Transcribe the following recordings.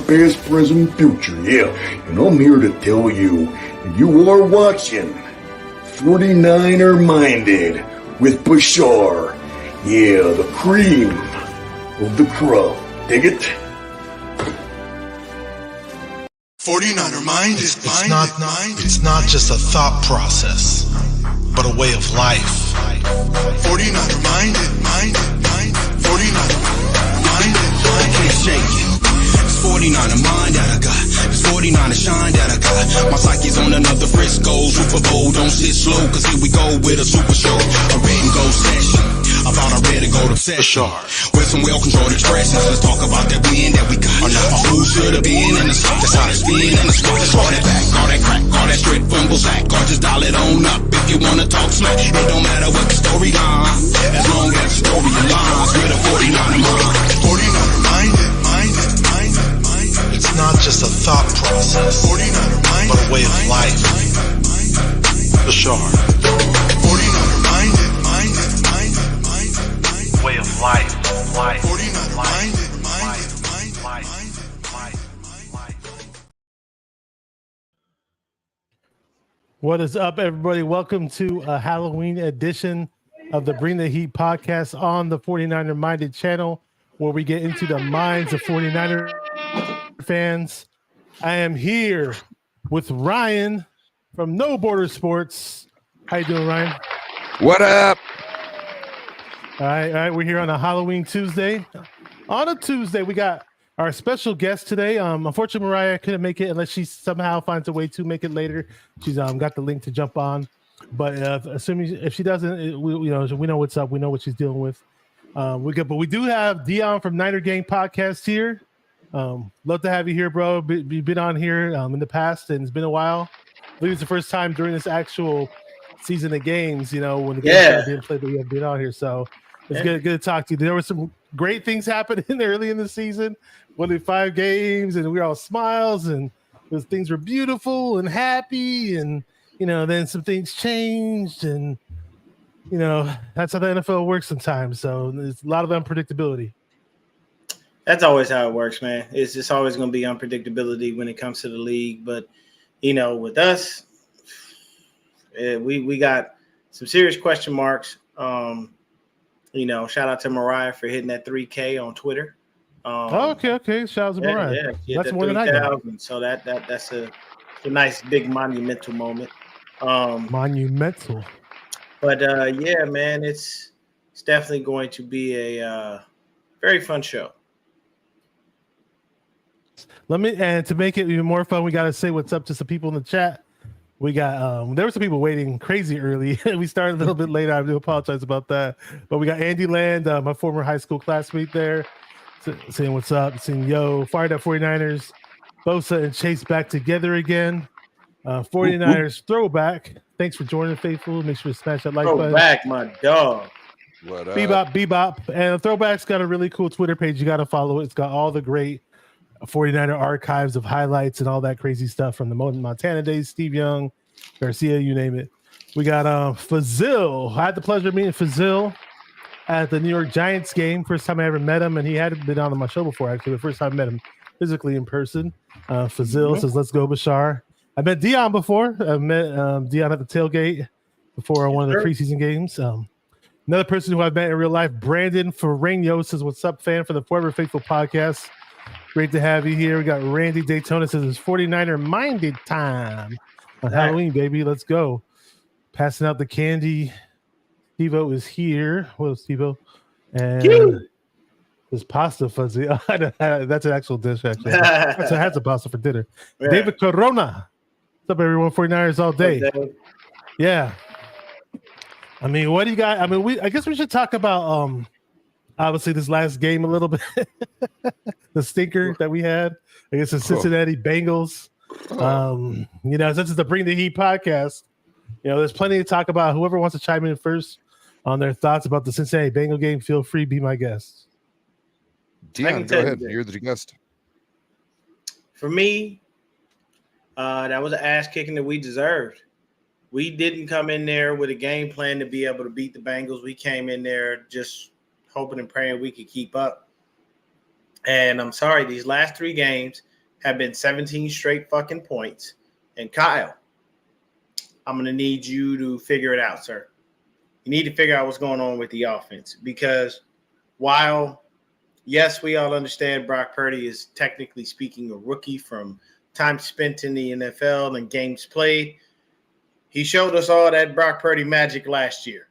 past, present, future. Yeah, and I'm here to tell you, you are watching 49er Minded with Bashar. Yeah, the cream of the crop. Dig it? 49er Minded. It's not just a thought process, but a way of life. 49er Minded. 49er Minded. Can't shake it. It's 49er mind that I got. It's 49er shine that I got. My psyche's on another Frisco Super Bowl. Don't sit slow, cause here we go with a super show. A red and gold session. I thought I read a gold obsession. With some well-controlled expressions. Let's talk about that win that we got. Who should have been in the spot? That's how it's been in the spot. Let's roll that back. All that crack. All that straight fumble sack. Or just dial it on up if you wanna talk smack. It don't matter what the storyline, as long as the story aligns with a 49er mind. 49er minded. It's not just a thought process, 49er minded, but a way of life. The Shard. 49er minded. Way of life. 49er minded. What is up, everybody? Welcome to a Halloween edition of the Bring the Heat podcast on the 49er Minded channel, where we get into the minds of 49er fans. I am here with Ryan from No Border Sports. How you doing, Ryan? What up? All right. We're here on a Halloween Tuesday. On a Tuesday, we got our special guest today. Unfortunately, Mariah couldn't make it unless she somehow finds a way to make it later. She's got the link to jump on, but assuming if she doesn't, we know what's up. We know what she's dealing with. But we do have Dion from Niner Gang podcast here. Love to have you here, bro. You've been on here in the past, and it's been a while. I believe it's the first time during this actual season of games, when the games are being played, that we have been on here. So it's good to talk to you. There were some great things happening early in the season. Winning 5 games, and we were all smiles, and those things were beautiful and happy, and then some things changed, and that's how the NFL works sometimes. So there's a lot of unpredictability. That's always how it works, man. It's just always going to be unpredictability when it comes to the league. But with us, we got some serious question marks. Shout out to Mariah for hitting that 3K on Twitter. Okay. Shout out to Mariah. Yeah, that's more than I got. So that's a nice big monumental moment. Monumental. But man, it's definitely going to be a very fun show. And to make it even more fun, we got to say what's up to some people in the chat. We got there were some people waiting crazy early. We started a little bit later. I do apologize about that. But we got Andy Land, my former high school classmate there, saying what's up, saying yo, fired up 49ers, Bosa and Chase back together again. 49ers throwback. Thanks for joining, faithful. Make sure to smash that like button. Throwback, my dog. What up? Bebop. And Throwback's got a really cool Twitter page. You got to follow it. It's got all the great 49er archives of highlights and all that crazy stuff from the Montana days, Steve Young, Garcia, you name it. We got Fazil. I had the pleasure of meeting Fazil at the New York Giants game. First time I ever met him, and he hadn't been on my show before, actually. The first time I met him physically in person. Fazil says, let's go, Bashar. I met Dion before. I met Dion at the tailgate before one of the preseason games. Another person who I've met in real life, Brandon Ferreño, says, what's up, fan, for the Forever Faithful podcast. Great to have you here. We got Randy Daytona, says it's 49er Minded time on Halloween, baby. Let's go. Passing out the candy. Steve-O is here. What up, Steve-O? And there's pasta fuzzy. That's an actual dish, actually. I had some pasta for dinner. Yeah. David Corona. What's up, everyone? 49ers all day. Yeah. I mean, what do you got? I mean, I guess we should talk about obviously this last game a little bit. The stinker that we had against the Cincinnati Bengals. Since it's the Bring the Heat podcast, there's plenty to talk about. Whoever wants to chime in first on their thoughts about the Cincinnati Bengal game, feel free, be my guest. Dion, go ahead. You're the guest. For me, that was an ass kicking that we deserved. We didn't come in there with a game plan to be able to beat the Bengals. We came in there just hoping and praying we could keep up. And I'm sorry, these last 3 games, have been 17 straight fucking points. And Kyle, I'm going to need you to figure it out, sir. You need to figure out what's going on with the offense, because while, yes, we all understand Brock Purdy is technically speaking a rookie from time spent in the NFL and games played, he showed us all that Brock Purdy magic last year.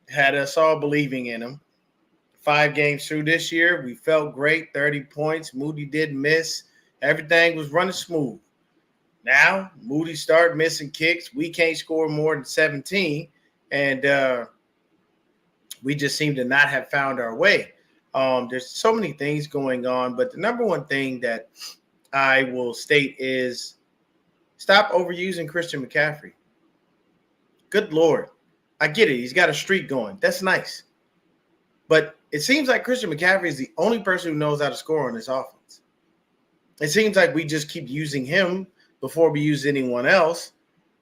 Had us all believing in him. 5 games through this year, we felt great, 30 points. Moody didn't miss. Everything was running smooth. Now, Moody started missing kicks. We can't score more than 17, and we just seem to not have found our way. There's so many things going on, but the number one thing that I will state is stop overusing Christian McCaffrey. Good Lord. I get it. He's got a streak going. That's nice. But it seems like Christian McCaffrey is the only person who knows how to score on this offense. It seems like we just keep using him before we use anyone else.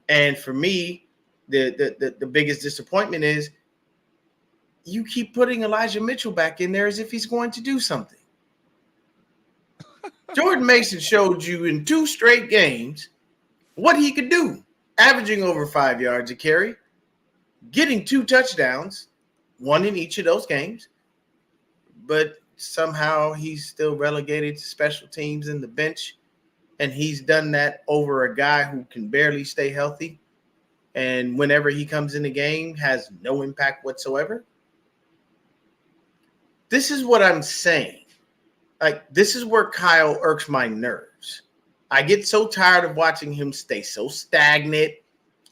And for me, the biggest disappointment is you keep putting Elijah Mitchell back in there as if he's going to do something. Jordan Mason showed you in 2 straight games what he could do, averaging over 5 yards a carry, getting 2 touchdowns, 1 in each of those games, but somehow he's still relegated to special teams in the bench, and he's done that over a guy who can barely stay healthy, and whenever he comes in the game has no impact whatsoever. This is what I'm saying. Like, this is where Kyle irks my nerves. I get so tired of watching him stay so stagnant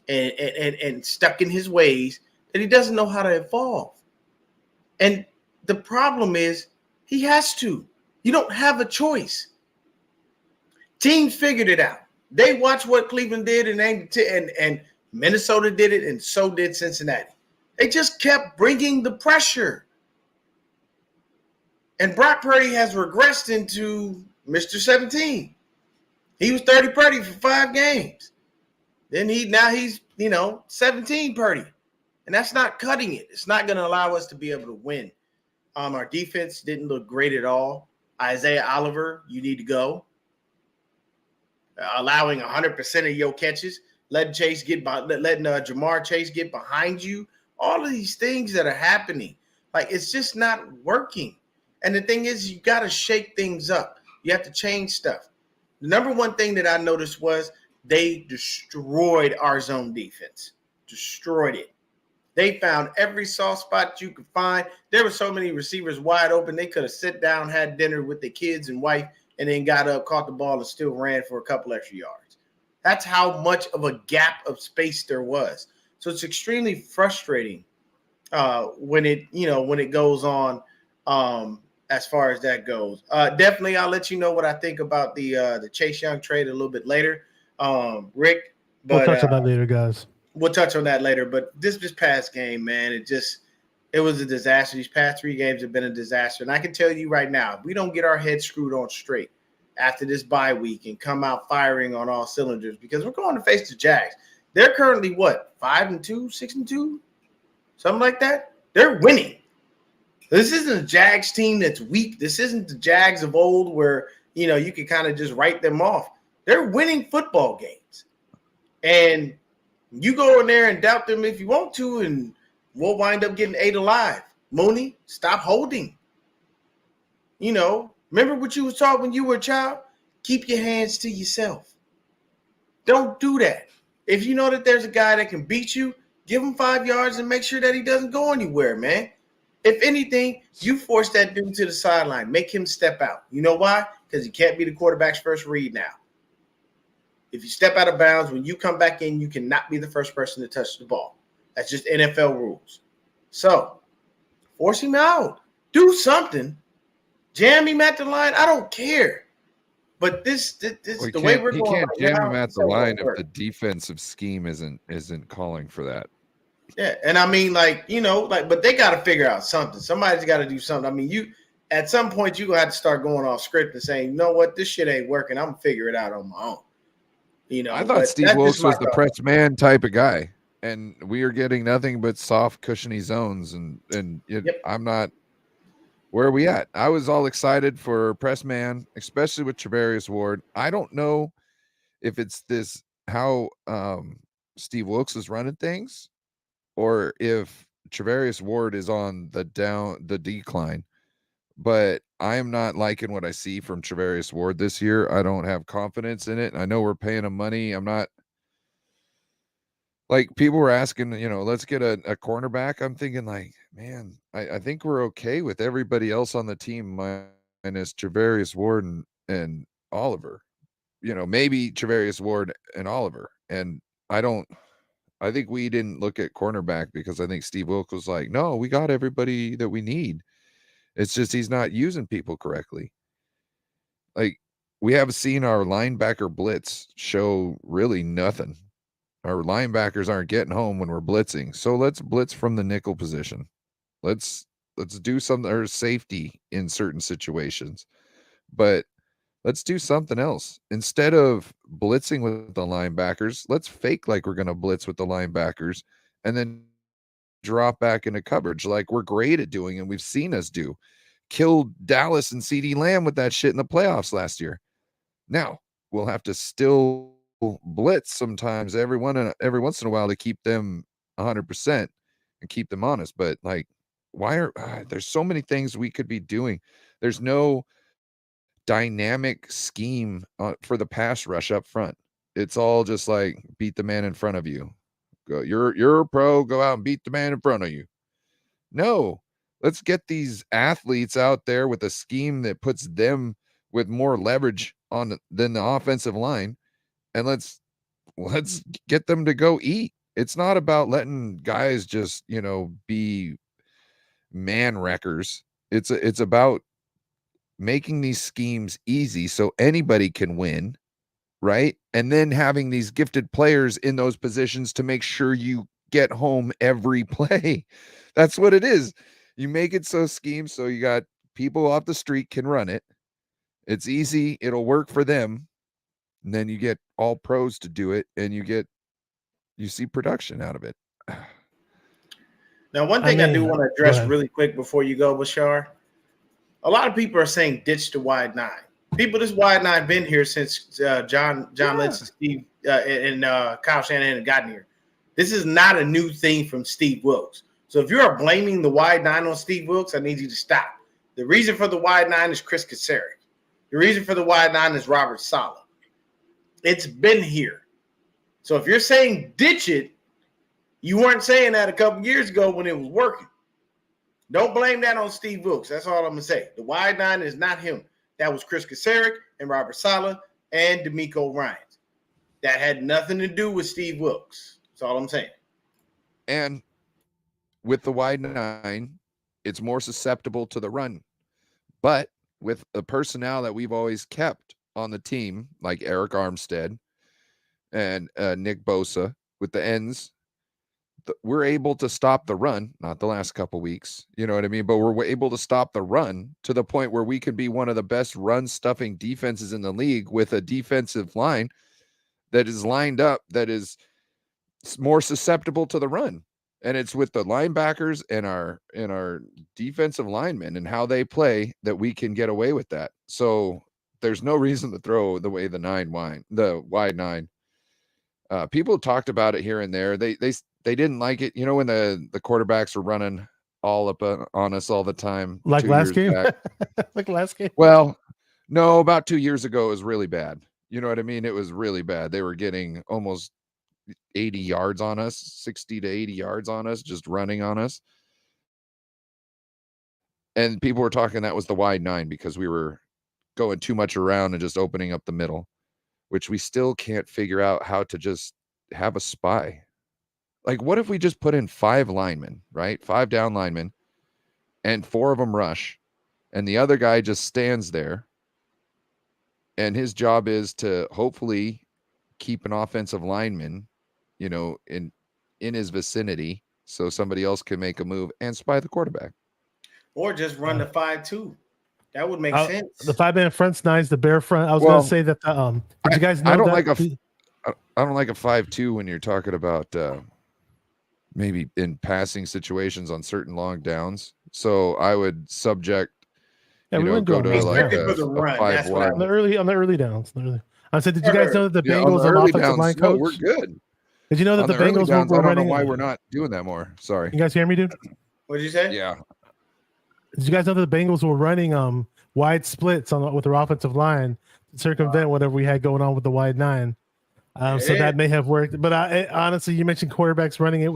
and stuck in his ways that he doesn't know how to evolve. And the problem is he has to. You don't have a choice. Teams figured it out. They watched what Cleveland did, and Minnesota did it, and so did Cincinnati. They just kept bringing the pressure. And Brock Purdy has regressed into Mr. 17. He was 30 Purdy for 5 games. Then he's 17 Purdy. And that's not cutting it. It's not going to allow us to be able to win. Our defense didn't look great at all. Isaiah Oliver, you need to go. Allowing 100% of your catches, letting Jamar Chase get behind you. All of these things that are happening, like, it's just not working. And the thing is, you got to shake things up. You have to change stuff. The number one thing that I noticed was they destroyed our zone defense. Destroyed it. They found every soft spot you could find. There were so many receivers wide open. They could have sat down, had dinner with their kids and wife, and then got up, caught the ball, and still ran for a couple extra yards. That's how much of a gap of space there was. So it's extremely frustrating when it goes on as far as that goes. Definitely, I'll let you know what I think about the Chase Young trade a little bit later, Rick. But we'll touch on that later, guys. We'll touch on that later. But this past game, man, it was a disaster. These past 3 games have been a disaster. And I can tell you right now, if we don't get our heads screwed on straight after this bye week and come out firing on all cylinders, because we're going to face the Jags. They're currently what, 5-2, 6-2, something like that? They're winning. This isn't a Jags team that's weak. This isn't the Jags of old where, you can kind of just write them off. They're winning football games. And you go in there and doubt them if you want to, and we'll wind up getting 8 alive. Mooney, stop holding. Remember what you was taught when you were a child? Keep your hands to yourself. Don't do that. If you know that there's a guy that can beat you, give him 5 yards and make sure that he doesn't go anywhere, man. If anything, you force that dude to the sideline. Make him step out. You know why? Because he can't be the quarterback's first read now. If you step out of bounds, when you come back in, you cannot be the first person to touch the ball. That's just NFL rules. So, force him out. Do something. Jam him at the line. I don't care. But this the way we're going. He can't jam him at the line if work. the defensive scheme isn't calling for that. Yeah, and I mean, but they got to figure out something. Somebody's got to do something. I mean, at some point, you have to start going off script and saying, you know what, this shit ain't working. I'm gonna figure it out on my own. I thought Steve Wilkes was the press man type of guy, and we are getting nothing but soft, cushiony zones. And yep. where are we at? I was all excited for press man, especially with Trevarius Ward. I don't know if it's this how Steve Wilkes is running things, or if Trevarius Ward is on the decline. But I am not liking what I see from Trevarius Ward this year. I don't have confidence in it. I know we're paying him money. I'm not like people were asking, let's get a cornerback. I'm thinking like, man, I think we're okay with everybody else on the team minus Trevarius Ward and Oliver. Maybe Trevarius Ward and Oliver. And I think we didn't look at cornerback because I think Steve Wilkes was like, no, we got everybody that we need. It's just he's not using people correctly. Like, we have seen our linebacker blitz show really nothing. Our linebackers aren't getting home when we're blitzing. So let's blitz from the nickel position. Let's do something, or safety in certain situations. But let's do something else. Instead of blitzing with the linebackers, let's fake like we're going to blitz with the linebackers and then drop back into coverage like we're great at doing and we've seen us do. Killed Dallas and CeeDee Lamb with that shit in the playoffs last year. Now, we'll have to still blitz sometimes every once in a while to keep them 100% and keep them honest. But like, why are there's so many things we could be doing? There's no dynamic scheme for the pass rush up front. It's all just like beat the man in front of you. Go, you're a pro. Go out and beat the man in front of you. No, let's get these athletes out there with a scheme that puts them with more leverage on than the offensive line, and let's get them to go eat. It's not about letting guys just be man wreckers. It's about making these schemes easy so anybody can win, right? And then having these gifted players in those positions to make sure you get home every play. That's what it is. You make it so scheme so you got people off the street can run it. It's easy. It'll work for them. And then you get all pros to do it, and you see production out of it. Now, one thing I do want to address really quick before you go, Bashar. A lot of people are saying ditch the wide nine. People, this wide nine been here since John Lynch and Steve and Kyle Shanahan had gotten here. This is not a new thing from Steve Wilkes. So if you're blaming the wide nine on Steve Wilkes, I need you to stop. The reason for the wide nine is Chris Kaczmarek. The reason for the wide nine is Robert Saleh. It's been here. So if you're saying ditch it, you weren't saying that a couple years ago when it was working. Don't blame that on Steve Wilkes. That's all I'm going to say. The wide nine is not him. That was Chris Kaczmarek and Robert Saleh and D'Amico Ryans. That had nothing to do with Steve Wilkes. That's all I'm saying. And with the wide nine, it's more susceptible to the run. But with the personnel that we've always kept on the team, like Eric Armstead and Nick Bosa with the ends, we're able to stop the run, not the last couple weeks, you know what I mean? But we're able to stop the run to the point where we could be one of the best run stuffing defenses in the league with a defensive line that is lined up, that is more susceptible to the run. And it's with the linebackers and our defensive linemen and how they play that we can get away with that. So there's no reason to throw the wide nine. People talked about it here and there. They didn't like it. When the quarterbacks were running all up on us all the time. Like last game? Like last game? Well, no, about 2 years ago, it was really bad. You know what I mean? It was really bad. They were getting almost 80 yards on us, 60 to 80 yards on us, just running on us. And people were talking that was the wide nine because we were going too much around and just opening up the middle, which we still can't figure out how to just have a spy. Like, what if we just put in 5 linemen, right? 5 down linemen, and 4 of them rush, and the other guy just stands there, and his job is to hopefully keep an offensive lineman, in his vicinity, so somebody else can make a move and spy the quarterback. Or just run the 5-2. That would make sense. The 5-man front's nice. The bear front. I was going to say that. Did you guys know I don't that? I don't like a 5-2 when you're talking about maybe in passing situations on certain long downs. So I would subject Yeah, we wouldn't go do to it like for the run. That's what I on the early downs. I said, did you Sure. guys know that the Yeah, on Bengals the have early offensive downs, line no, coach? we're good. Did you know that On the the early Bengals downs, were I don't running? know why we're not doing that more. Sorry. You guys hear me, dude? What did you say? Yeah. Did you guys know that the Bengals were running wide splits with their offensive line to circumvent whatever we had going on with the wide nine? So that may have worked. But honestly, you mentioned quarterbacks running it.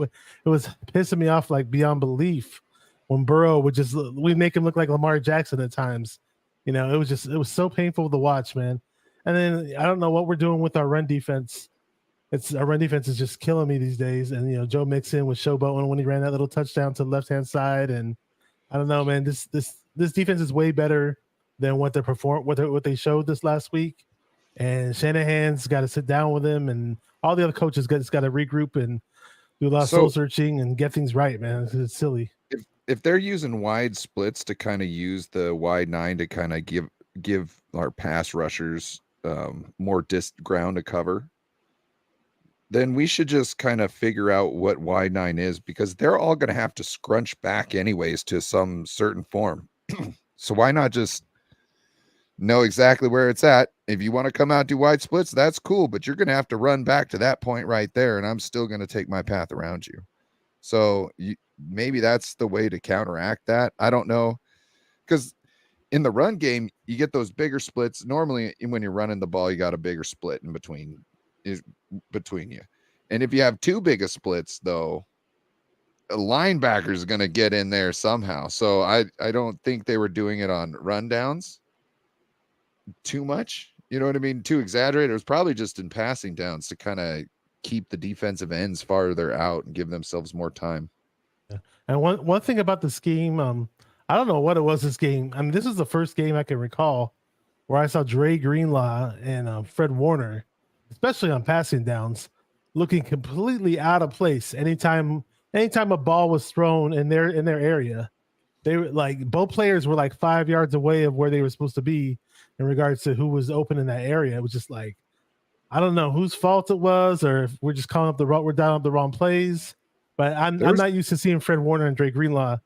It was pissing me off like beyond belief when Burrow we make him look like Lamar Jackson at times. It was so painful to watch, man. And then I don't know what we're doing with our run defense. Our run defense is just killing me these days. And Joe Mixon was showboating when he ran that little touchdown to the left hand side. And I don't know, man. This defense is way better than what they showed this last week. And Shanahan's got to sit down with him, and all the other coaches got to regroup and do a lot of soul searching and get things right, man. It's silly. If they're using wide splits to kind of use the wide nine to kind of give our pass rushers more ground to cover, then we should just kind of figure out what wide nine is, because they're all going to have to scrunch back anyways to some certain form. So why not just know exactly where it's at? If you want to come out do wide splits, that's cool, but you're going to have to run back to that point right there, and I'm still going to take my path around you. So maybe that's the way to counteract that. I don't know, because in the run game, you get those bigger splits. Normally, when you're running the ball, you got a bigger split in between you. And if you have too big of splits, though, a linebacker is going to get in there somehow. So I don't think they were doing it on rundowns too much. You know what I mean? Too exaggerated. It was probably just in passing downs to kind of keep the defensive ends farther out and give themselves more time. Yeah. And one thing about the scheme, I don't know what it was this game. I mean, this is the first game I can recall where I saw Dre Greenlaw and Fred Warner, especially on passing downs, looking completely out of place. Anytime a ball was thrown in their area, they were like, both players were like 5 yards away of where they were supposed to be in regards to who was open in that area. It was just like, I don't know whose fault it was, or if we're just calling up we're dialing up the wrong plays. But I'm not used to seeing Fred Warner and Drake Greenlaw,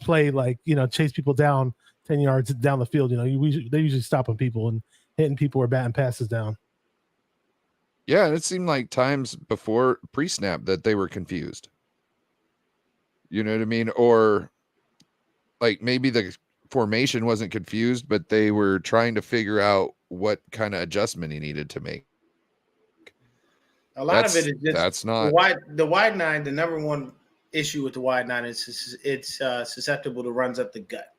play like, chase people down 10 yards down the field. They're usually stopping people and hitting people or batting passes down. Yeah, and it seemed like times before pre-snap that they were confused. You know what I mean? Or like maybe the formation wasn't confused, but they were trying to figure out what kind of adjustment he needed to make. A lot of it is just that's not the wide nine. The number one issue with the wide nine is it's susceptible to runs up the gut.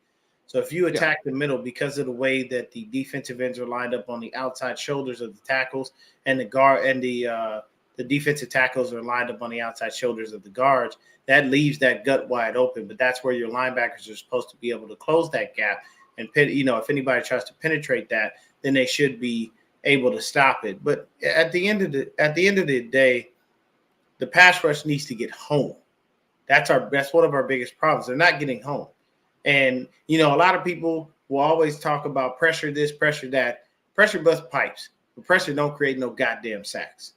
So if you attack the middle, because of the way that the defensive ends are lined up on the outside shoulders of the tackles, and the guard and the defensive tackles are lined up on the outside shoulders of the guards, that leaves that gut wide open. But that's where your linebackers are supposed to be able to close that gap. And if anybody tries to penetrate that, then they should be able to stop it. But at the end of the day, the pass rush needs to get home. That's one of our biggest problems. They're not getting home. And, a lot of people will always talk about pressure this, pressure that. Pressure busts pipes. But pressure don't create no goddamn sacks.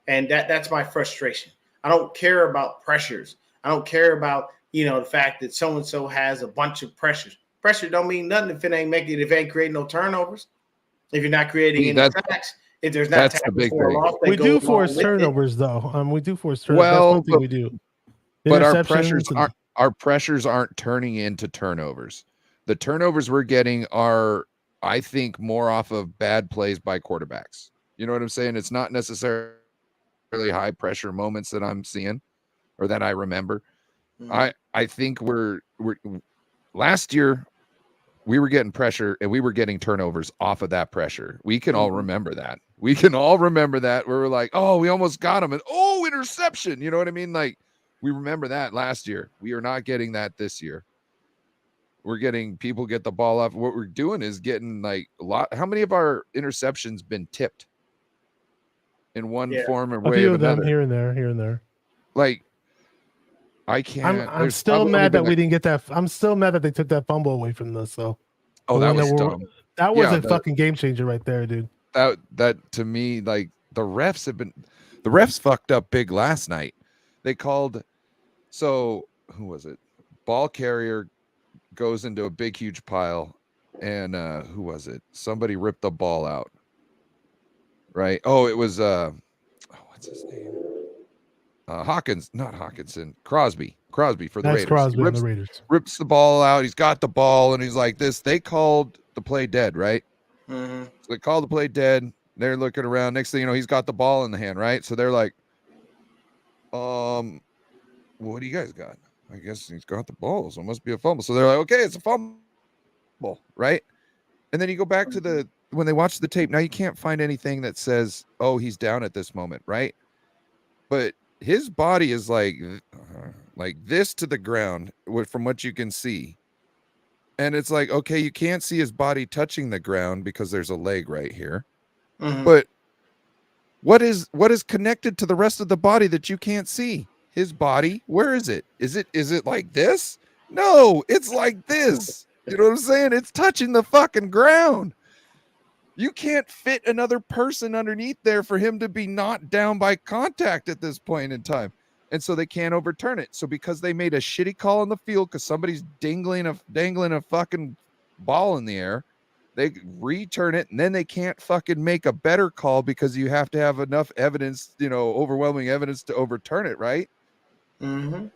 And that's my frustration. I don't care about pressures. I don't care about, the fact that so-and-so has a bunch of pressures. Pressure don't mean nothing if it ain't creating no turnovers. If you're not creating any sacks, if there's not tackles for a loss, we do force turnovers, though. We do force turnovers. Well, that's one thing we do. But our pressures aren't turning into turnovers. The turnovers we're getting are, I think, more off of bad plays by quarterbacks. You know what I'm saying? It's not necessarily high pressure moments that I'm seeing or that I remember. Mm-hmm. I think we're last year we were getting pressure and we were getting turnovers off of that pressure. We can all remember that. We can all remember that. We were like, oh, we almost got him, and interception. You know what I mean? Like, we remember that last year. We are not getting that this year. We're getting people get the ball off. What we're doing is getting like a lot. How many of our interceptions been tipped in one form or way? A few of of them another? here and there. Like, I can't. I'm still mad that we didn't get that. I'm still mad that they took that fumble away from us. So, that was dumb. That was a fucking game changer right there, dude. That to me, like, the refs fucked up big last night. They called. So who was it? Ball carrier goes into a big, huge pile. And who was it? Somebody ripped the ball out. Right? Oh, it was what's his name? Not Hawkinson, Crosby for the That's Raiders. Crosby on the Raiders. Rips the ball out. He's got the ball, and he's like this. They called the play dead, right? Mm-hmm. So they called the play dead. They're looking around. Next thing you know, he's got the ball in the hand, right? So they're like, what do you guys got? I guess he's got the ball, so it must be a fumble. So they're like, okay, it's a fumble, right? And then you go back to when they watch the tape. Now you can't find anything that says, oh, he's down at this moment, right? But his body is like this to the ground from what you can see. And it's like, okay, you can't see his body touching the ground because there's a leg right here. Mm-hmm. But what is connected to the rest of the body that you can't see? His body, where is it? Is it like this? No, it's like this. You know what I'm saying? It's touching the fucking ground. You can't fit another person underneath there for him to be knocked down by contact at this point in time. And so they can't overturn it. So because they made a shitty call on the field because somebody's dangling a fucking ball in the air, they return it, and then they can't fucking make a better call because you have to have enough evidence, overwhelming evidence to overturn it, right? Mm-hmm.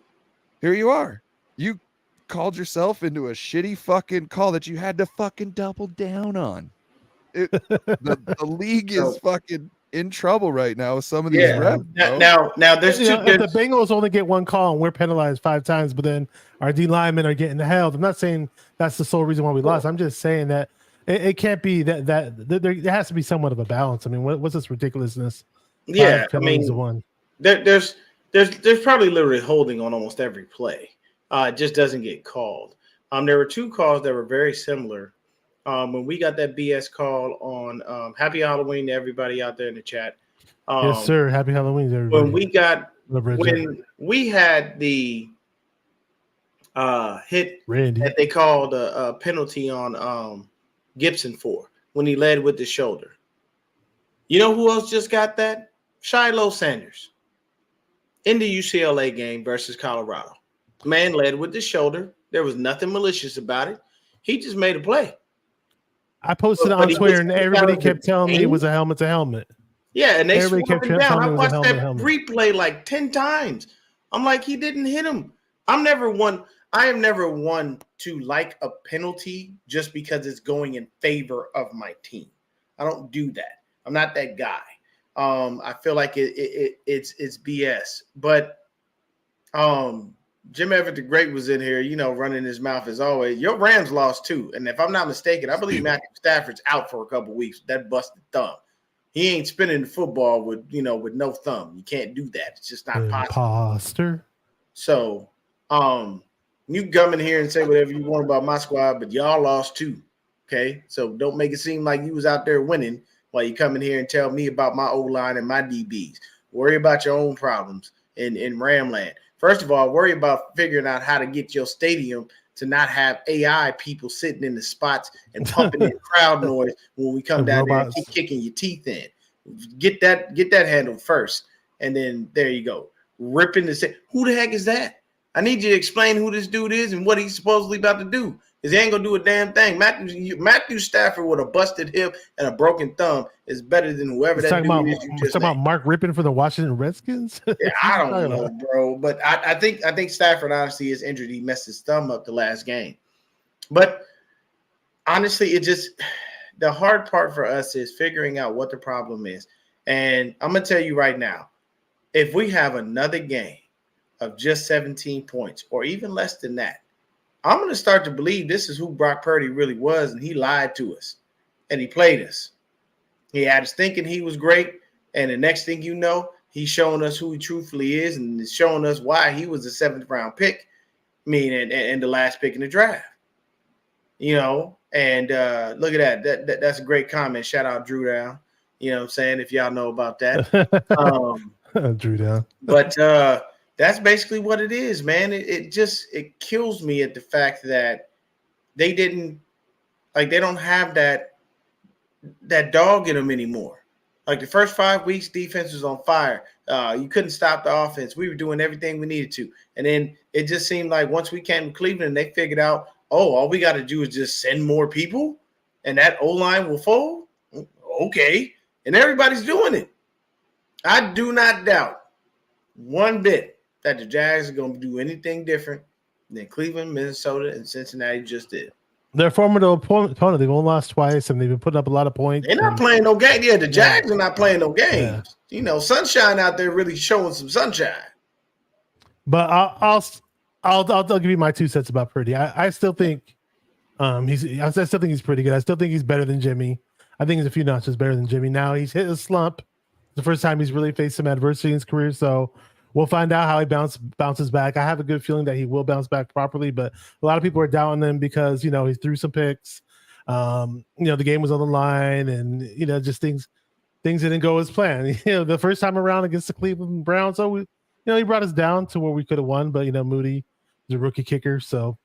Here you are. You called yourself into a shitty fucking call that you had to fucking double down on. The league is fucking in trouble right now with some of these refs. Now there's two. If the Bengals only get one call and we're penalized 5 times, but then our D linemen are getting held. I'm not saying that's the sole reason why we lost. I'm just saying that it can't be that there has to be somewhat of a balance. I mean, what's this ridiculousness? Yeah, I mean, there's probably literally holding on almost every play. It just doesn't get called. There were 2 calls that were very similar. When we got that BS call on Happy Halloween to everybody out there in the chat. Yes, sir. Happy Halloween to everybody. When we had the hit Randy that they called a penalty on Gibson for when he led with the shoulder. You know who else just got that? Shiloh Sanders in the UCLA game versus Colorado. Man led with the shoulder. There was nothing malicious about it. He just made a play. I posted it on Twitter, and everybody kept telling me it was a helmet to helmet. Yeah, and they swapped him down. I watched that replay like 10 times. I'm like, he didn't hit him. I am never one to like a penalty just because it's going in favor of my team. I don't do that. I'm not that guy. I feel like it's BS. But Jim Everett the Great was in here, running his mouth as always. Your Rams lost too. And if I'm not mistaken, I believe Matthew Stafford's out for a couple of weeks. That busted thumb. He ain't spinning the football with no thumb. You can't do that. It's just not possible. So, you come in here and say whatever you want about my squad, but y'all lost too. Okay. So don't make it seem like you was out there winning while you come in here and tell me about my O-line and my DBs. Worry about your own problems in Ramland. First of all, worry about figuring out how to get your stadium to not have AI people sitting in the spots and pumping in crowd noise when we come down there and keep kicking your teeth in. Get that handled first, and then there you go. Ripping the who the heck is that? I need you to explain who this dude is and what he's supposedly about to do. Because he ain't gonna do a damn thing. Matthew Stafford with a busted hip and a broken thumb is better than whoever that dude is. You just talking about Mark Rippon for the Washington Redskins? Yeah, I don't know, bro. But I think Stafford honestly is injured. He messed his thumb up the last game. But honestly, the hard part for us is figuring out what the problem is. And I'm gonna tell you right now, if we have another game of just 17 points or even less than that, I'm going to start to believe this is who Brock Purdy really was, and he lied to us, and he played us. He had us thinking he was great, and the next thing you know, he's showing us who he truthfully is, and is showing us why he was a 7th-round pick, and the last pick in the draft. And look at that. That's a great comment. Shout out Drew Down. You know what I'm saying, if y'all know about that. Drew Down. But that's basically what it is, man. It kills me at the fact that they don't have that dog in them anymore. Like the first 5 weeks, defense was on fire. You couldn't stop the offense. We were doing everything we needed to. And then it just seemed like once we came to Cleveland, they figured out all we got to do is just send more people and that O-line will fold. Okay. And everybody's doing it. I do not doubt one bit that the Jags are going to do anything different than Cleveland, Minnesota, and Cincinnati just did. They're formidable opponent. They've only lost twice, and they've been putting up a lot of points. They're not playing no game. Yeah, the Jags are not playing no games. Yeah. Sunshine out there really showing some sunshine. But I'll give you my 2 cents about Purdy. I still think I still think he's pretty good. I still think he's better than Jimmy. I think he's a few notches better than Jimmy. Now he's hit a slump. The first time he's really faced some adversity in his career, so we'll find out how he bounces back. I have a good feeling that he will bounce back properly, but a lot of people are doubting him because he threw some picks. The game was on the line, and just things didn't go as planned. The first time around against the Cleveland Browns, so he brought us down to where we could have won, but Moody is a rookie kicker, so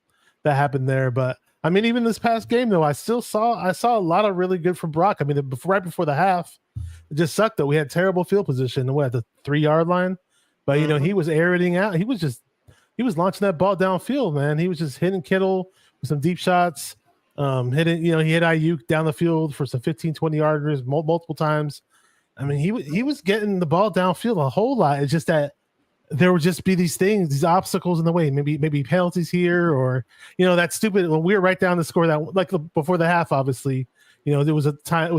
that happened there. But I mean, even this past game though, I saw a lot of really good from Brock. I mean, right before the half, it just sucked though. We had terrible field position at the 3-yard line, but he was aerating out. He was launching that ball downfield, man. He was just hitting Kittle with some deep shots. He hit Ayuk down the field for some 15, 20 yarders multiple times. I mean, he was getting the ball downfield a whole lot. It's just that there would just be these obstacles in the way, maybe penalties here, or that stupid when we were right down the score that before the half, obviously, it was a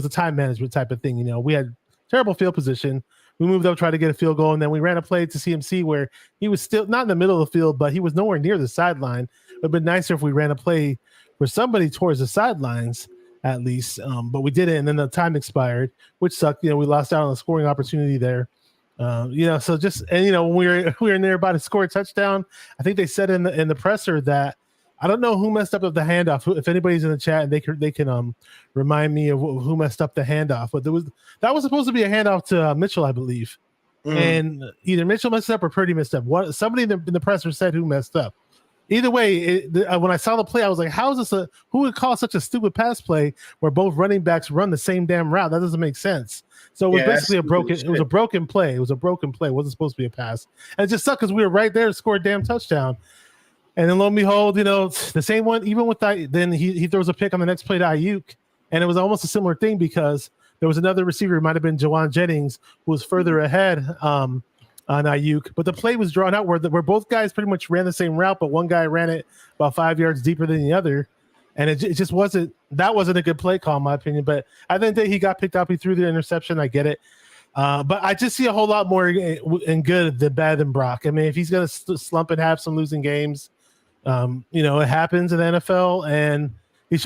time management type of thing. We had terrible field position. We moved up, tried to get a field goal, and then we ran a play to CMC where he was still not in the middle of the field, but he was nowhere near the sideline. It would have been nicer if we ran a play where somebody towards the sidelines at least, but we didn't, and then the time expired, which sucked. We lost out on a scoring opportunity there. So just when we were nearby to score a touchdown, I think they said in the presser that I don't know who messed up the handoff. If anybody's in the chat, they can remind me of who messed up the handoff. But that was supposed to be a handoff to Mitchell, I believe, and either Mitchell messed up or Purdy messed up. Somebody in the presser said who messed up. Either way, when I saw the play, I was like, "How is this who would call such a stupid pass play where both running backs run the same damn route? That doesn't make sense." So it was basically a broken. It was a broken play. It was a broken play. It wasn't supposed to be a pass, and it just sucked because we were right there to score a damn touchdown. And then lo and behold, the same one. Even with that, then he throws a pick on the next play to Ayuk, and it was almost a similar thing because there was another receiver. It might have been Jawan Jennings who was further ahead on Ayuk, but the play was drawn out where both guys pretty much ran the same route, but one guy ran it about 5 yards deeper than the other, and it just wasn't a good play call in my opinion. But I think that he got picked up. He threw the interception. I get it, but I just see a whole lot more in good than bad than Brock. I mean, if he's gonna slump and have some losing games, it happens in the NFL, and he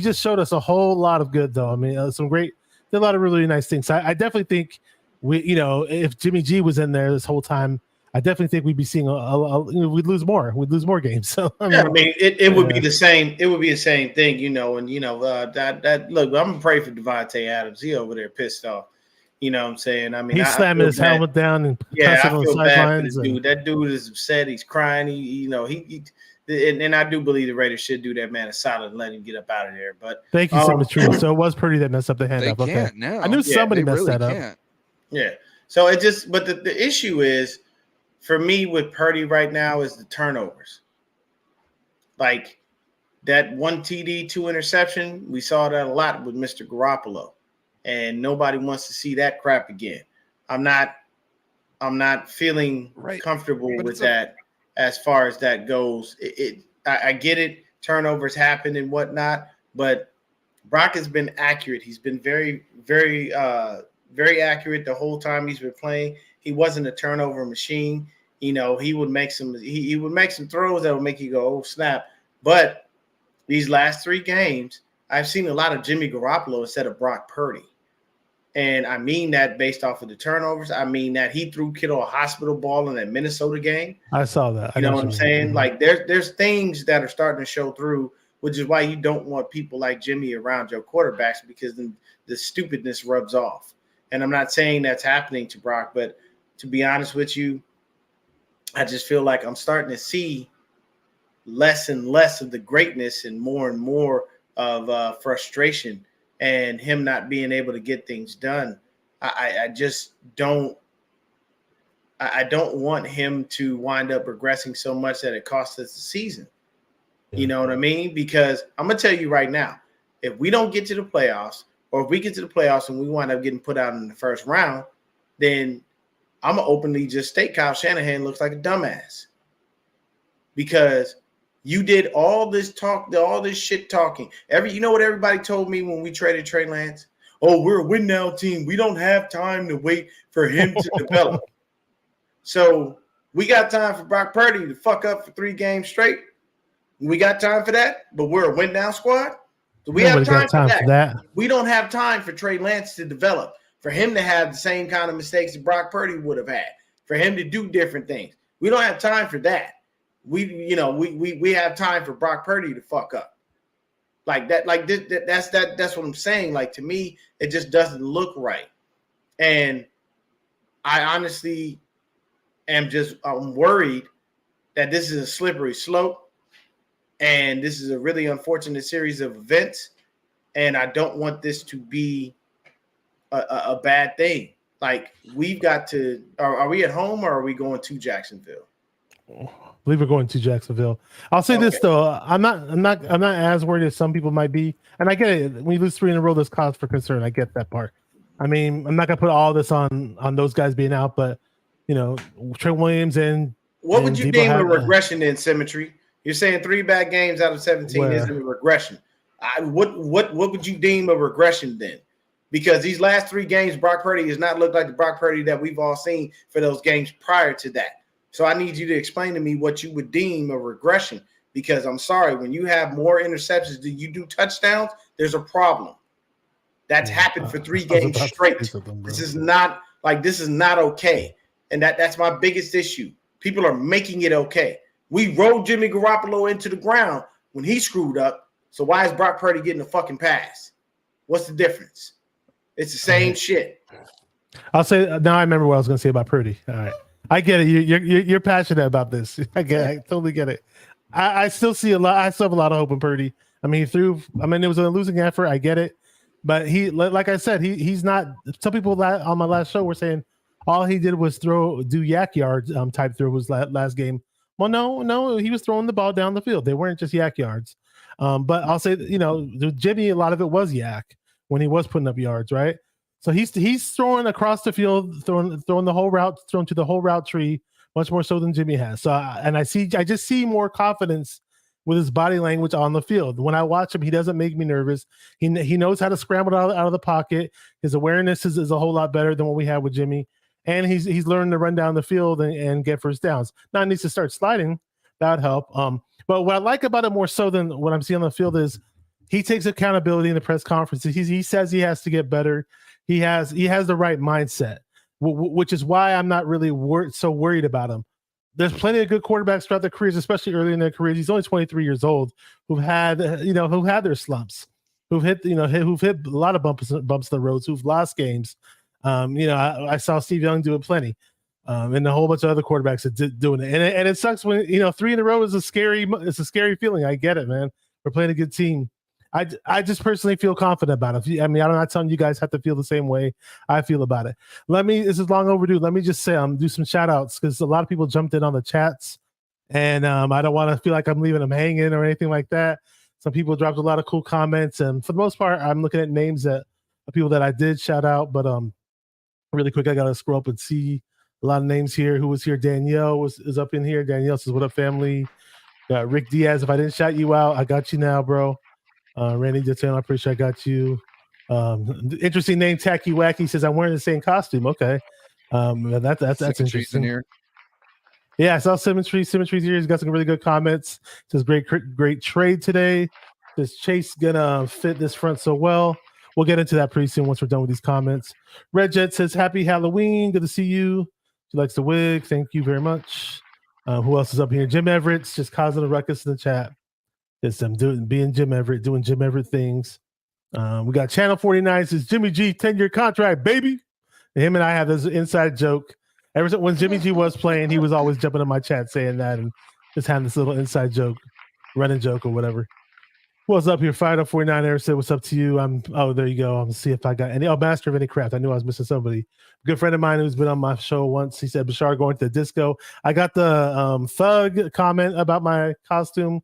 just showed us a whole lot of good though. I mean, did a lot of really nice things. So I definitely think if Jimmy G was in there this whole time, I definitely think we'd be seeing we'd lose more. We'd lose more games. So it would be the same. It would be the same thing, that look. I'm gonna pray for Devontae Adams. He over there pissed off. You know what I'm saying? I mean, he's slamming his helmet down and I feel bad for this dude. That dude is upset. He's crying. And I do believe the Raiders should do that man a solid and let him get up out of there. But thank you so much, True. So it was Purdy that messed up the handoff. They can't now. I knew somebody messed really that up. Can't. Yeah. So but the issue is for me with Purdy right now is the turnovers. Like that 1 TD, 2 interception, we saw that a lot with Mr. Garoppolo, and nobody wants to see that crap again. I'm not feeling comfortable with that as far as that goes. I get it. Turnovers happen and whatnot, but Brock has been accurate. He's been very, very, very accurate the whole time he's been playing. He wasn't a turnover machine. He would make some throws that would make you go, oh snap. But these last 3 games, I've seen a lot of Jimmy Garoppolo instead of Brock Purdy. And I mean that based off of the turnovers. I mean that he threw Kittle a hospital ball in that Minnesota game. I saw that. You know what I'm saying? Like there's things that are starting to show through, which is why you don't want people like Jimmy around your quarterbacks, because then the stupidness rubs off. And I'm not saying that's happening to Brock, but to be honest with you, I just feel like I'm starting to see less and less of the greatness and more of frustration and him not being able to get things done. I just don't want him to wind up regressing so much that it costs us the season. You know what I mean? Because I'm gonna tell you right now, if we don't get to the playoffs, or if we get to the playoffs and we wind up getting put out in the first round, then I'm gonna openly just state Kyle Shanahan looks like a dumbass. Because you did all this talk, all this shit talking. You know what everybody told me when we traded Trey Lance? Oh, we're a win now team. We don't have time to wait for him to develop. So we got time for Brock Purdy to fuck up for 3 games straight. We got time for that, but we're a win now squad. So we have time for that. We don't have time for Trey Lance to develop, for him to have the same kind of mistakes that Brock Purdy would have had, for him to do different things. We don't have time for that. We have time for Brock Purdy to fuck up. Like that, that's what I'm saying. Like, to me, it just doesn't look right. And I honestly I'm worried that this is a slippery slope, and this is a really unfortunate series of events, and I don't want this to be a bad thing. Like, we've got to. Are we at home, or are we going to Jacksonville? I believe we're going to Jacksonville. I'll say this though, I'm not as worried as some people might be, and I get it. When you lose 3 in a row, there's cause for concern. I get that part. I mean, I'm not gonna put all this on those guys being out, but Trey Williams and what would you deem a regression in Symmetry? You're saying 3 bad games out of 17 isn't a regression. What would you deem a regression then? Because these last 3 games, Brock Purdy has not looked like the Brock Purdy that we've all seen for those games prior to that. So I need you to explain to me what you would deem a regression, because I'm sorry, when you have more interceptions than you do touchdowns, there's a problem. That's happened for 3 games straight. This is not okay. And that's my biggest issue. People are making it okay. We rolled Jimmy Garoppolo into the ground when he screwed up. So why is Brock Purdy getting a fucking pass? What's the difference? It's the same shit. I'll say now. I remember what I was going to say about Purdy. All right. I get it. You're passionate about this. I totally get it. I still see a lot. I still have a lot of hope in Purdy. I mean, it was a losing effort. I get it, but like I said, he's not. Some people on my last show were saying all he did was do yak yards type throws last game. Well, no, he was throwing the ball down the field. They weren't just yak yards. But I'll say, Jimmy, a lot of it was yak when he was putting up yards, right? So he's throwing across the field, throwing the whole route, thrown to the whole route tree, much more so than Jimmy has. So I just see more confidence with his body language on the field. When I watch him, he doesn't make me nervous. He knows how to scramble out of the pocket. His awareness is a whole lot better than what we had with Jimmy, and he's learning to run down the field and get first downs. Now he needs to start sliding. That would help. But what I like about it more so than what I'm seeing on the field is he takes accountability in the press conferences. He says he has to get better. He has the right mindset, which is why I'm not really so worried about him. There's plenty of good quarterbacks throughout their careers, especially early in their careers. He's only 23 years old, who've had their slumps, who've hit a lot of bumps in the roads, who've lost games. I saw Steve Young do it plenty, and a whole bunch of other quarterbacks are doing it. And it sucks when 3 in a row is a scary feeling. I get it, man. We're playing a good team. I just personally feel confident about it. I mean, I'm not telling you guys have to feel the same way I feel about it. This is long overdue. Let me just say, do some shout outs, because a lot of people jumped in on the chats, and I don't want to feel like I'm leaving them hanging or anything like that. Some people dropped a lot of cool comments, and for the most part, I'm looking at names of people that I did shout out. But really quick, I got to scroll up and see a lot of names here. Who was here? Danielle is up in here. Danielle says, "What up, family?" Got Rick Diaz. If I didn't shout you out, I got you now, bro. Randy Detail, I'm pretty sure I got you. Interesting name, Tacky Wacky says I'm wearing the same costume. Okay, that's interesting. Here. Yeah, I saw Symmetry's here. He's got some really good comments. Says great trade today. Says Chase gonna fit this front so well. We'll get into that pretty soon once we're done with these comments. Red Jet says happy Halloween. Good to see you. She likes the wig. Thank you very much. Who else is up here? Jim Everett's just causing a ruckus in the chat. It's being Jim Everett, doing Jim Everett things. We got Channel 49 says Jimmy G 10-year contract, baby. And him and I have this inside joke. Ever since when Jimmy G was playing, he was always jumping in my chat saying that and just having this little inside joke, running joke or whatever. What's up here? Fired up 49er said, "What's up to you?" There you go. I'm gonna see if I got any. Oh, Master of Any Craft. I knew I was missing somebody. A good friend of mine who's been on my show once. He said Bashar going to the disco. I got the thug comment about my costume.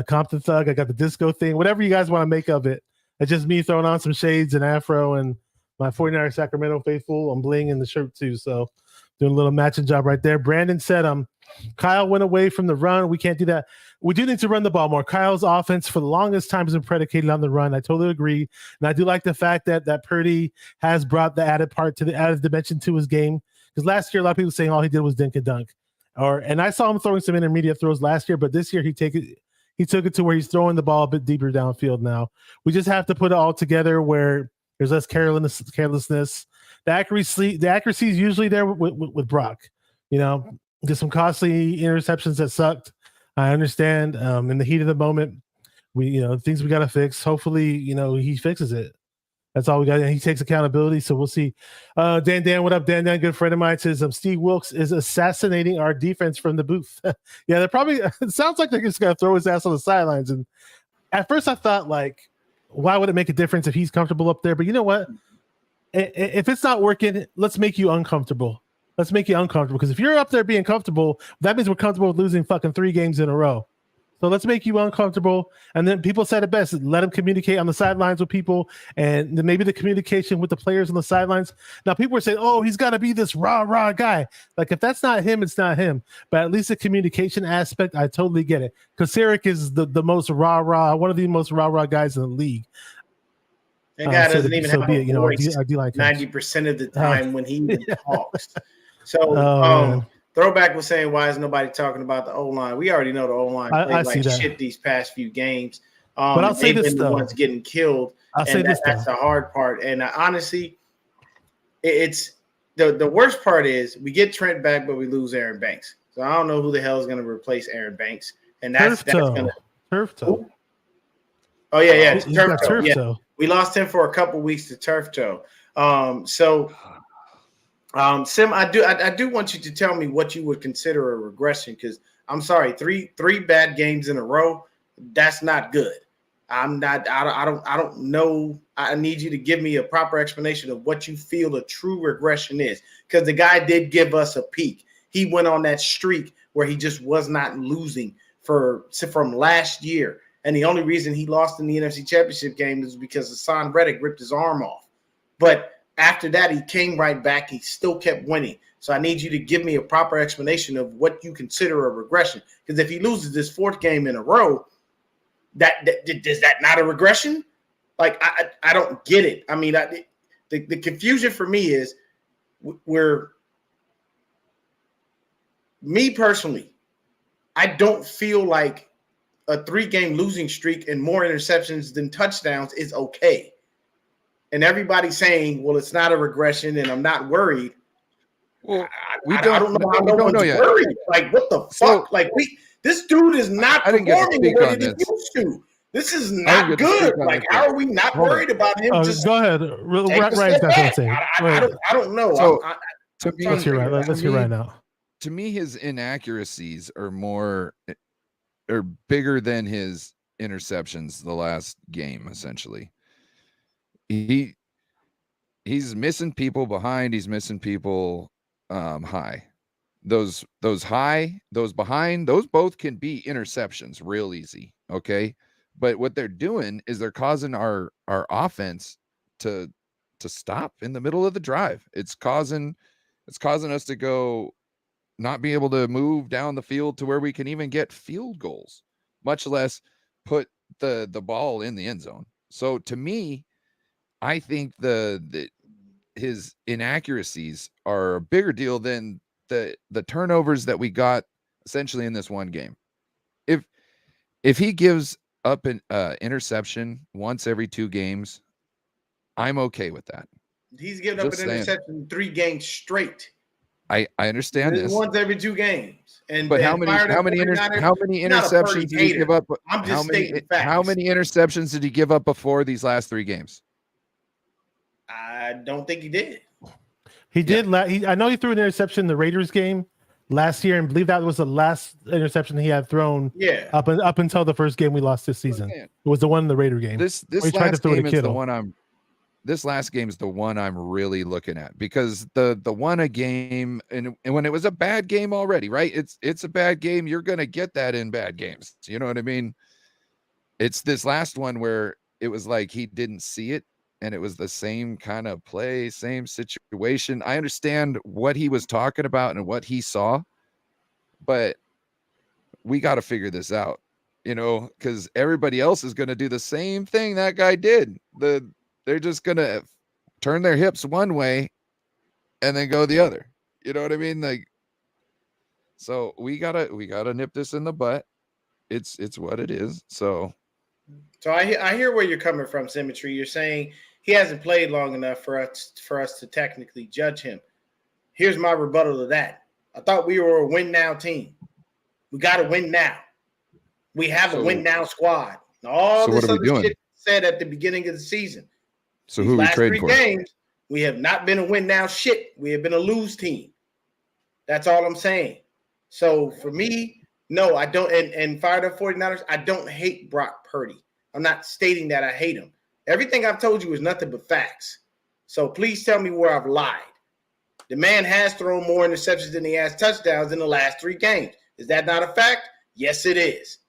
Compton Thug. I got the disco thing. Whatever you guys want to make of it. It's just me throwing on some shades and afro and my 49er Sacramento faithful. I'm bling in the shirt too. So doing a little matching job right there. Brandon said, Kyle went away from the run. We can't do that. We do need to run the ball more. Kyle's offense for the longest time has been predicated on the run. I totally agree. And I do like the fact that Purdy has brought the added dimension to his game. Because last year, a lot of people saying all he did was dink and dunk. And I saw him throwing some intermediate throws last year, but this year he took it to where he's throwing the ball a bit deeper downfield now. We just have to put it all together where there's less carelessness. The accuracy is usually there with Brock. Just some costly interceptions that sucked. I understand. In the heat of the moment, things we got to fix. Hopefully, he fixes it. That's all we got. And he takes accountability. So we'll see. Dan, what up? Dan, good friend of mine says Steve Wilkes is assassinating our defense from the booth. Yeah, they're probably. It sounds like they're just gonna throw his ass on the sidelines. And at first, I thought why would it make a difference if he's comfortable up there? But you know what? If it's not working, let's make you uncomfortable. Let's make you uncomfortable, because if you're up there being comfortable, that means we're comfortable with losing fucking 3 games in a row. So let's make you uncomfortable. And then people said it best: let him communicate on the sidelines with people, and then maybe the communication with the players on the sidelines. Now people are saying, "Oh, he's got to be this rah guy." If that's not him, it's not him. But at least the communication aspect, I totally get it. Because Sarek is the most rah, one of the most rah guys in the league. That guy doesn't even have a voice I do like 90% of the time when he even talks. So Throwback was saying, why is nobody talking about the O-line? We already know the O-line played like shit these past few games. But I'll say they've this, been the ones getting killed. That's the hard part. And honestly, it's the worst part is we get Trent back, but we lose Aaron Banks. So I don't know who the hell is going to replace Aaron Banks. And that's going to turf toe. Oh yeah, turf toe. Toe. We lost him for a couple weeks to turf toe. Sim, I do want you to tell me what you would consider a regression, because I'm sorry, three bad games in a row, that's not good. I don't know. I need you to give me a proper explanation of what you feel a true regression is, because the guy did give us a peak. He went on that streak where he just was not losing from last year. And the only reason he lost in the NFC Championship game is because Hassan Reddick ripped his arm off. But after that, he came right back. He still kept winning. So I need you to give me a proper explanation of what you consider a regression. Because if he loses this 4th game in a row, is that not a regression? I don't get it. I mean, the confusion for me is me personally, I don't feel like a 3-game losing streak and more interceptions than touchdowns is okay. And everybody's saying, well, it's not a regression and I'm not worried. Well, I don't know how no one's worried. What the fuck? This dude is not performing the way that he used to. This is not good. How are we not worried about him? Go ahead. Right, that's what I'm I don't know. So, let's hear right now. To me, his inaccuracies are bigger than his interceptions the last game, essentially. He's missing people behind, he's missing people high. Those behind, those both can be interceptions real easy, okay? But what they're doing is they're causing our offense to stop in the middle of the drive. It's causing us to go not be able to move down the field to where we can even get field goals, much less put the ball in the end zone. So to me, I think his inaccuracies are a bigger deal than the turnovers that we got essentially in this one game. If he gives up an interception once every 2 games, I'm okay with that. He's giving up an interception 3 games straight. I understand this. Once every 2 games. But how many interceptions did he give up? I'm just stating facts. How many interceptions did he give up before these last 3 games? I don't think he did. He did. I know he threw an interception in the Raiders game last year, and I believe that was the last interception he had thrown. Yeah. Up until the first game we lost this season. It was the one in the Raider game. This last game is the one this last game is the one I'm really looking at, because the one a game, and when it was a bad game already, right? It's a bad game. You're gonna get that in bad games. You know what I mean? It's this last one where it was like he didn't see it, and it was the same kind of play, same situation. I understand what he was talking about and what he saw, but we got to figure this out, because everybody else is going to do the same thing that guy did. They're just going to turn their hips one way and then go the other. You know what I mean? Like, so we gotta nip this in the butt. It's what it is. So I hear where you're coming from, Symmetry. You're saying he hasn't played long enough for us to technically judge him. Here's my rebuttal to that. I thought we were a win now team. We got to win now. We have a win now squad. All this other shit said at the beginning of the season. So who are we trading for? Games, we have not been a win now shit. We have been a lose team. That's all I'm saying. So for me, no, I don't. And fired up 49ers, I don't hate Brock Purdy. I'm not stating that I hate him. Everything I've told you is nothing but facts. So please tell me where I've lied. The man has thrown more interceptions than he has touchdowns in the last 3 games. Is that not a fact? Yes, it is.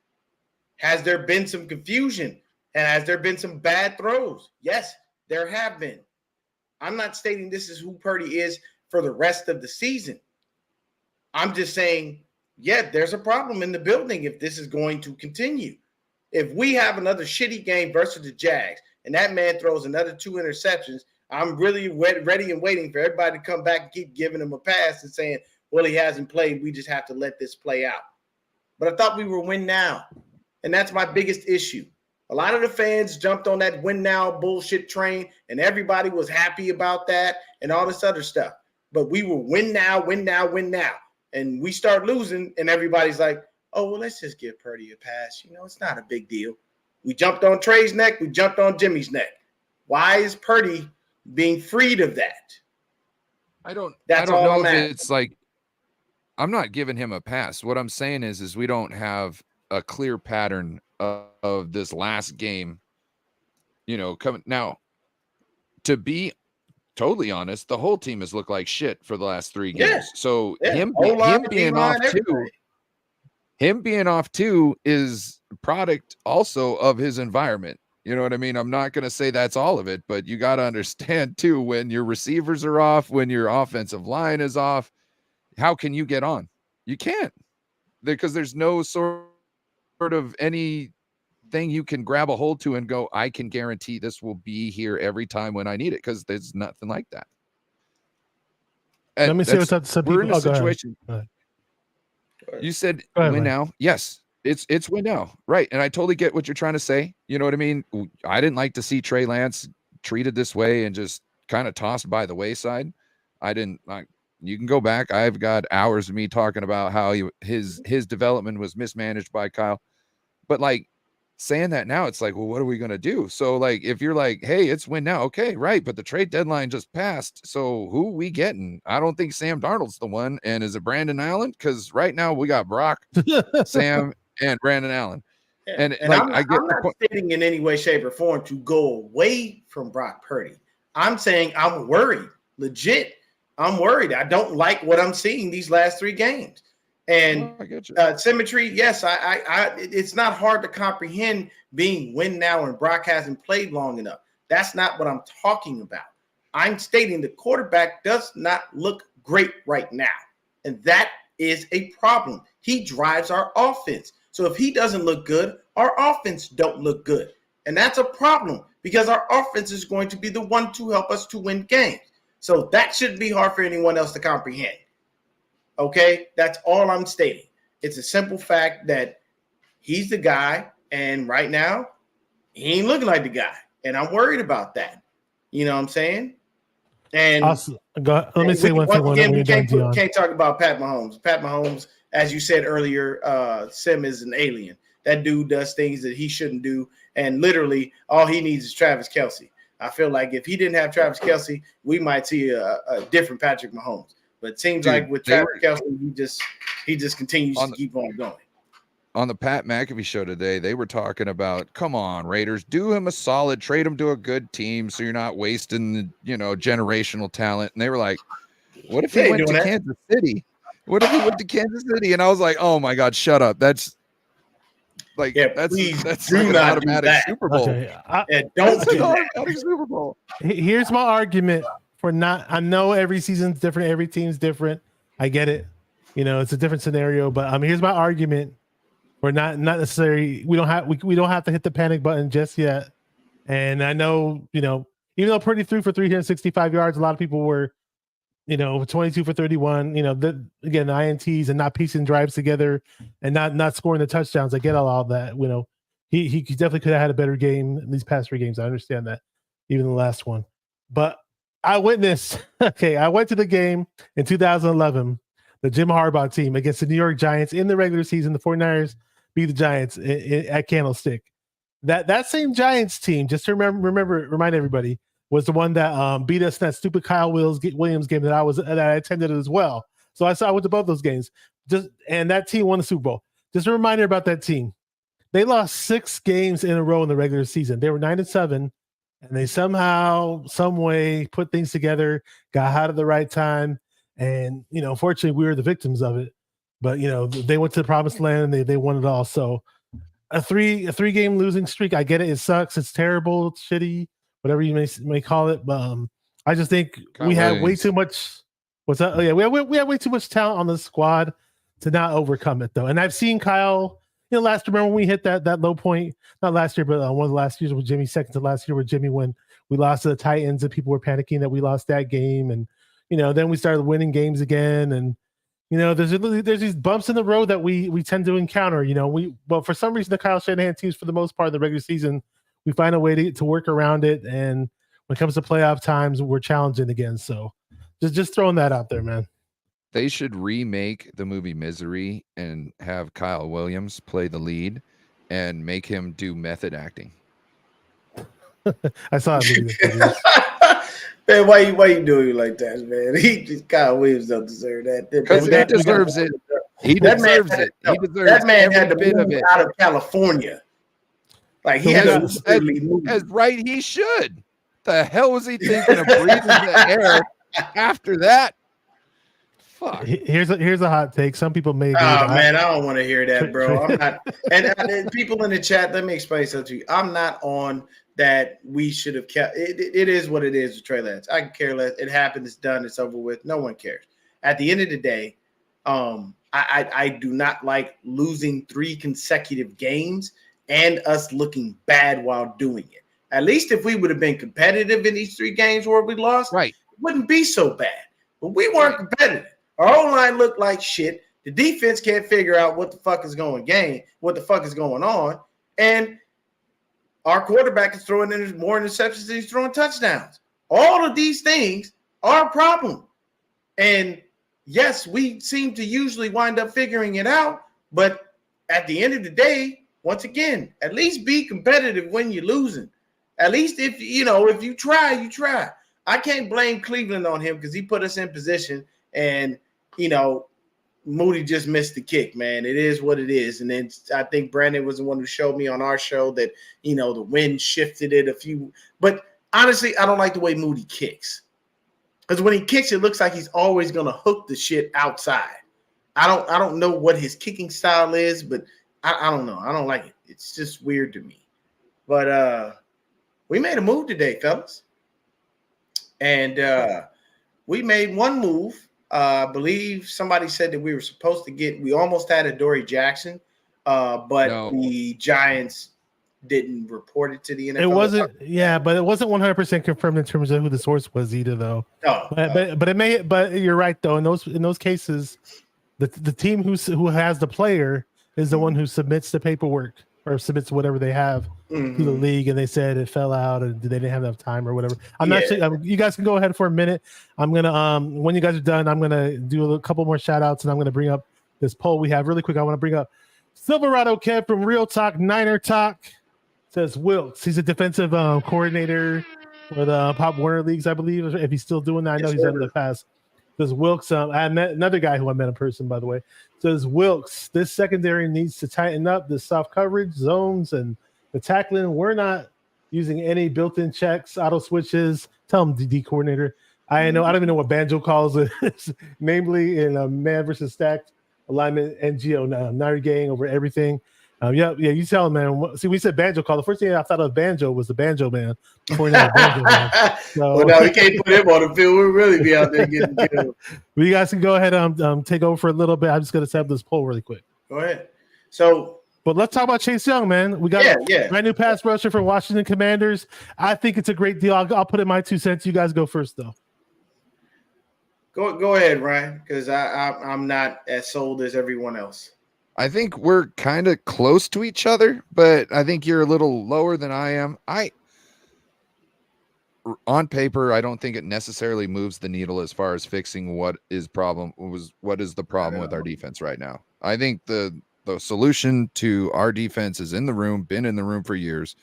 Has there been some confusion? And has there been some bad throws? Yes, there have been. I'm not stating this is who Purdy is for the rest of the season. I'm just saying, yeah, there's a problem in the building if this is going to continue. If we have another shitty game versus the Jags and that man throws another 2 interceptions, I'm really ready and waiting for everybody to come back and keep giving him a pass and saying, well, he hasn't played. We just have to let this play out. But I thought we were win now. And that's my biggest issue. A lot of the fans jumped on that win now bullshit train, and everybody was happy about that and all this other stuff. But we were win now, win now, win now. And we start losing, and everybody's like, oh, well, let's just give Purdy a pass. It's not a big deal. We jumped on Trey's neck. We jumped on Jimmy's neck. Why is Purdy being freed of that? I don't know if it's like, I'm not giving him a pass. What I'm saying is we don't have a clear pattern of this last game, coming now. To be totally honest, the whole team has looked like shit for the last 3 games. So him being off too is product also of his environment. You know what I mean? I'm not going to say that's all of it, but you got to understand too, when your receivers are off, when your offensive line is off, how can you get on? You can't, because there's no sort of anything you can grab a hold to and go, I can guarantee this will be here every time when I need it, because there's nothing like that. And let me see what's up. We're in a situation. You said win now. Yes, it's win now. Right. And I totally get what you're trying to say. You know what I mean? I didn't like to see Trey Lance treated this way and just kind of tossed by the wayside. You can go back. I've got hours of me talking about how his development was mismanaged by Kyle. But like, saying that now, it's like, well, what are we going to do? So like, if you're like, hey, it's win now. Okay, right. But the trade deadline just passed. So who we getting? I don't think Sam Darnold's the one. And is it Brandon Allen? Because right now we got Brock, Sam, and Brandon Allen. Yeah. And like, I'm not stating in any way, shape, or form to go away from Brock Purdy. I'm saying I'm worried. Legit, I'm worried. I don't like what I'm seeing these last 3 games. And Symmetry, yes, I it's not hard to comprehend being win now and Brock hasn't played long enough. That's not what I'm talking about. I'm stating the quarterback does not look great right now. And that is a problem. He drives our offense. So if he doesn't look good, our offense don't look good. And that's a problem, because our offense is going to be the one to help us to win games. So that shouldn't be hard for anyone else to comprehend. Okay, that's all I'm stating. It's a simple fact that he's the guy, and right now, he ain't looking like the guy. And I'm worried about that. You know what I'm saying? And also, let me say one thing. We can't talk about Pat Mahomes. Pat Mahomes, as you said earlier, Sim is an alien. That dude does things that he shouldn't do, and literally all he needs is Travis Kelce. I feel like if he didn't have Travis Kelce, we might see a different Patrick Mahomes. But it seems like with Travis Kelce, he just continues to keep on going. on the Pat McAfee show today, they were talking about, come on, Raiders, do him a solid, trade him to a good team so you're not wasting the, generational talent. And they were like, what if he went to Kansas City? What if he went to Kansas City? And I was like, oh my God, shut up. That's like, that's like an automatic Super Bowl. Okay. Don't do that. Automatic Super Bowl. Here's my argument for not. I know every season's different, every team's different. I get it. It's a different scenario, but here's my argument for not necessarily. We don't have to hit the panic button just yet. And I know, even though Purdy threw for 365 yards, a lot of people were, 22 for 31. Again, the INTs and not piecing drives together and not scoring the touchdowns. I get all that. He definitely could have had a better game in these past 3 games. I understand that, even the last one. But I witnessed. Okay, I went to the game in 2011, the Jim Harbaugh team against the New York Giants in the regular season. The 49ers beat the Giants at Candlestick. That same Giants team, just to remind everybody, was the one that beat us in that stupid Kyle Williams game that I attended as well. So I went to both those games. And that team won the Super Bowl. Just a reminder about that team. They lost 6 games in a row in the regular season. They were 9-7, and they somehow, some way put things together, got out at the right time. And, unfortunately, we were the victims of it. But, they went to the promised land and they won it all. So a three-game losing streak, I get it. It sucks. It's terrible. It's shitty. Whatever you may call it, but I just think we had way too much. What's that? Oh yeah, we had way too much talent on the squad to not overcome it though. And I've seen Kyle. Remember when we hit that low point? Not last year, but one of the last years with Jimmy. Second to last year with Jimmy, when we lost to the Titans and people were panicking that we lost that game, and then we started winning games again, and there's these bumps in the road that we tend to encounter. But for some reason the Kyle Shanahan teams, for the most part, in the regular season, we find a way to work around it, and when it comes to playoff times, we're challenging again. So, just throwing that out there, man. They should remake the movie Misery and have Kyle Williams play the lead, and make him do method acting. I saw it. Man, why you doing like that, man? Kyle Williams don't deserve that. Because he deserves it. He deserves it. He deserves that man had to bit move of it out of California. Like he has as right he should. The hell was he thinking of breathing the air after that? Fuck. Here's a hot take. Some people may. Man, I don't want to hear that, bro. I'm not. And people in the chat, let me explain something to you. I'm not on that. We should have kept. It is what it is with Trey Lance. I can care less. It happened. It's done. It's over with. No one cares. At the end of the day, I do not like losing 3 consecutive games and us looking bad while doing it. At least if we would have been competitive in these 3 games where we lost, right, it wouldn't be so bad. But we weren't competitive. Our O-line looked like shit. The defense can't figure out what the fuck is going on. And our quarterback is throwing in more interceptions than he's throwing touchdowns. All of these things are a problem. And yes, we seem to usually wind up figuring it out. But at the end of the day, once again, at least be competitive when you're losing. At least if you try, you try. I can't blame Cleveland on him because he put us in position, and Moody just missed the kick, man. It is what it is. And then I think Brandon was the one who showed me on our show that the wind shifted it a few. But honestly, I don't like the way Moody kicks, because when he kicks, it looks like he's always gonna hook the shit outside. I don't know what his kicking style is, but I don't know. I don't like it. It's just weird to me. But we made a move today, fellas. And we made one move. I believe somebody said that we were supposed to we almost had a Dory Jackson, but the Giants didn't report it to the NFL. It wasn't, but it wasn't 100% confirmed in terms of who the source was either, though. No, but it may. But you're right, though. In those cases, the team who has the player is the one who submits the paperwork or submits whatever they have to the league, and they said it fell out and they didn't have enough time or whatever. I'm not sure. You guys can go ahead for a minute. I'm gonna when you guys are done, I'm gonna do a couple more shout outs, and I'm gonna bring up this poll we have really quick. I want to bring up Silverado Kev from Real Talk Niner Talk. Says Wilkes. He's a defensive coordinator for the Pop Warner leagues, I believe. If he's still doing that, I know he's done in the past. Says Wilkes. I met another guy who I met in person, by the way. Says Wilkes, this secondary needs to tighten up the soft coverage zones and the tackling. We're not using any built-in checks, auto switches. Tell them, DD coordinator. I don't even know what Banjo calls it. Namely, in a man versus stacked alignment, NGO, Nari gang over everything. Yeah, you tell him, man. See, we said Banjo call. The first thing I thought of Banjo was the Banjo man. Before Banjo man. So, well, no, we can't put him on the field. We'll really be out there getting killed. Well, you guys can go ahead and take over for a little bit. I'm just going to set up this poll really quick. Go ahead. So, but let's talk about Chase Young, man. We got a brand new pass rusher for Washington Commanders. I think it's a great deal. I'll put in my 2 cents. You guys go first, though. Go ahead, Ryan, because I'm not as sold as everyone else. I think we're kind of close to each other, but I think you're a little lower than I am. On paper, I don't think it necessarily moves the needle as far as fixing what is the problem with our defense right now. I think the solution to our defense is in the room, been in the room for years,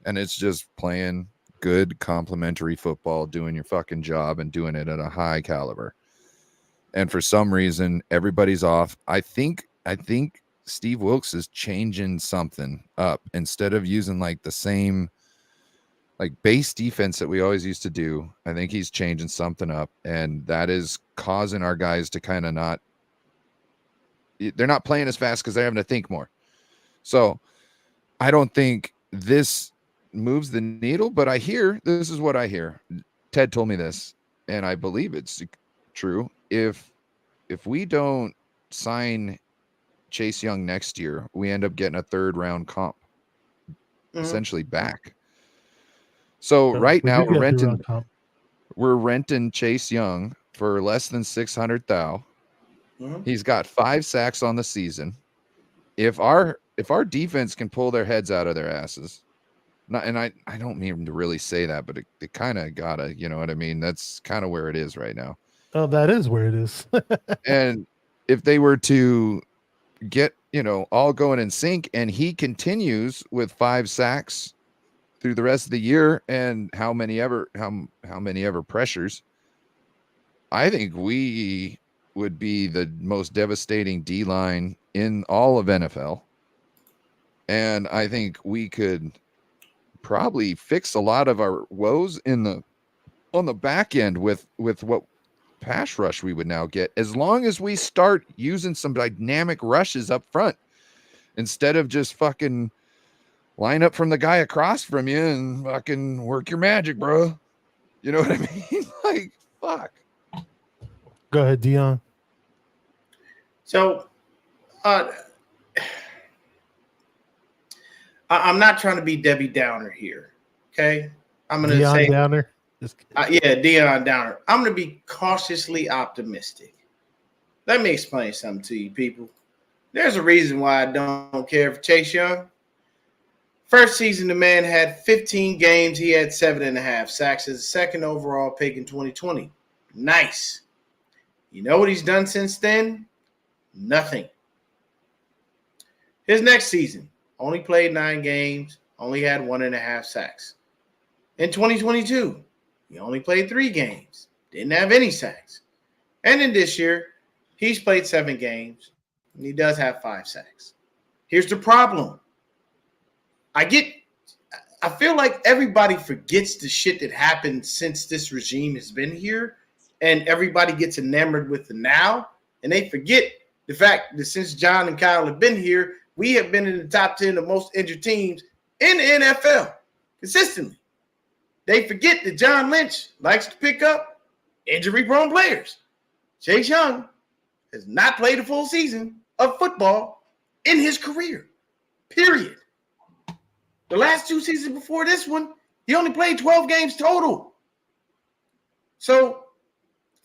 and it's just playing good complementary football, doing your fucking job and doing it at a high caliber. And for some reason, everybody's off. I think Steve Wilkes is changing something up instead of using like the same like base defense that we always used to do. I think he's changing something up, and that is causing our guys to kind of they're not playing as fast because they're having to think more. So I don't think this moves the needle, but this is what I hear. Ted told me this, and I believe it's true. If we don't sign Chase Young next year, we end up getting a 3rd round comp essentially back. So right now we're renting Chase Young for less than $600,000. He's got 5 sacks on the season. If our defense can pull their heads out of their asses, and I don't mean to really say that, but it kind of gotta, you know what I mean? That's kind of where it is right now. Oh, that is where it is. And if they were to get, all going in sync, and he continues with 5 sacks through the rest of the year, and how many ever pressures, I think we would be the most devastating D-line in all of NFL. And I think we could probably fix a lot of our woes on the back end with what pass rush we would now get, as long as we start using some dynamic rushes up front instead of just fucking line up from the guy across from you and fucking work your magic, bro. You know what I mean? Like, fuck. Go ahead, Dion. So, I'm not trying to be Debbie Downer here, okay? I'm going to say Downer. Dion Downer. I'm going to be cautiously optimistic. Let me explain something to you, people. There's a reason why I don't care for Chase Young. First season, the man had 15 games. He had 7.5 sacks as a 2nd overall pick in 2020. Nice. You know what he's done since then? Nothing. His next season, only played 9 games, only had 1.5 sacks. In 2022, he only played 3 games, didn't have any sacks. And in this year, he's played 7 games, and he does have 5 sacks. Here's the problem. I feel like everybody forgets the shit that happened since this regime has been here, and everybody gets enamored with the now, and they forget the fact that since John and Kyle have been here, we have been in the top 10 of most injured teams in the NFL consistently. They forget that John Lynch likes to pick up injury-prone players. Chase Young has not played a full season of football in his career, period. The last 2 seasons before this one, he only played 12 games total. So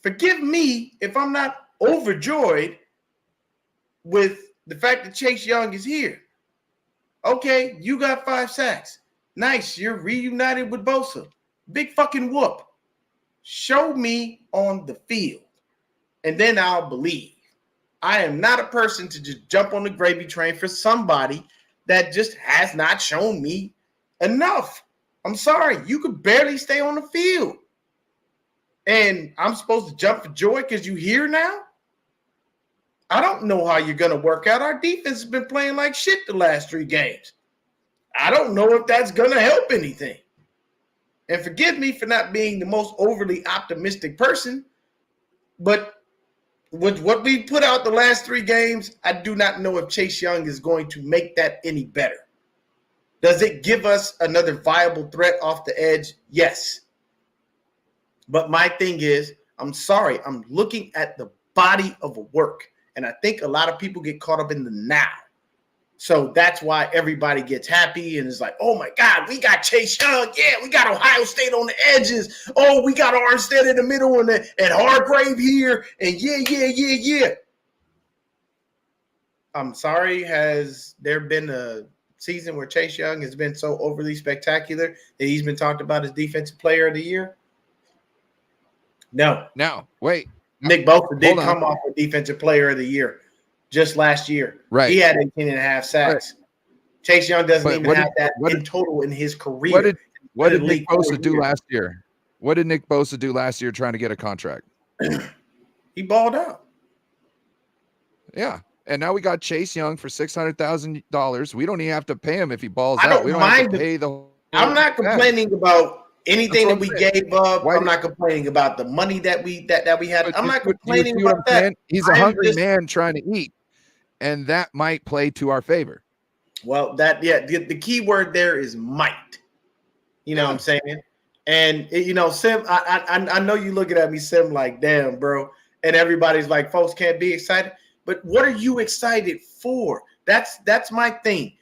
forgive me if I'm not overjoyed with the fact that Chase Young is here. Okay, you got 5 sacks. Nice, you're reunited with Bosa. Big fucking whoop. Show me on the field, and then I'll believe. I am not a person to just jump on the gravy train for somebody that just has not shown me enough. I'm sorry, you could barely stay on the field. And I'm supposed to jump for joy because you're here now? I don't know how you're going to work out. Our defense has been playing like shit the last 3 games. I don't know if that's going to help anything. And forgive me for not being the most overly optimistic person, but with what we put out the last 3 games, I do not know if Chase Young is going to make that any better. Does it give us another viable threat off the edge? Yes. But my thing is, I'm sorry, I'm looking at the body of work. And I think a lot of people get caught up in the now. So that's why everybody gets happy and is like, oh my God, we got Chase Young. Yeah, we got Ohio State on the edges. Oh, we got Armstead in the middle and Hargrave here. And yeah. I'm sorry, has there been a season where Chase Young has been so overly spectacular that he's been talked about as Defensive Player of the Year? No. Now, wait. Nick Bosa did come off a Defensive Player of the Year just last year. Right. He had 18.5 sacks. Right. Chase Young doesn't even have that in total in his career. What did Nick Bosa do last year? What did Nick Bosa do last year trying to get a contract? He balled out. Yeah. And now we got Chase Young for $600,000. We don't even have to pay him if he balls out. We don't have to pay the. I'm not complaining about anything that we gave up. I'm not complaining about the money that we had. I'm not complaining about that. He's a hungry man trying to eat, and that might play to our favor. Well, the key word there is might. You know what I'm saying? And Sim, I know you looking at me, Sim, like, damn, bro. And everybody's like, folks can't be excited. But what are you excited for? That's my thing.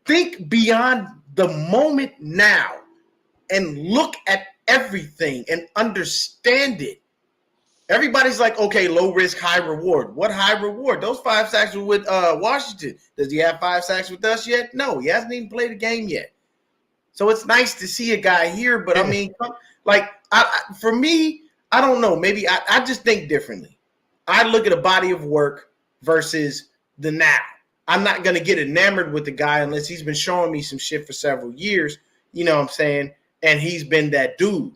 Think beyond the moment now and look at everything and understand it. Everybody's like, okay, low risk, high reward. What high reward? Those 5 sacks were with Washington. Does he have 5 sacks with us yet? No, he hasn't even played a game yet. So it's nice to see a guy here. But, I mean, like, for me, I don't know. Maybe I just think differently. I look at a body of work versus the now. I'm not going to get enamored with the guy unless he's been showing me some shit for several years. You know what I'm saying? And he's been that dude.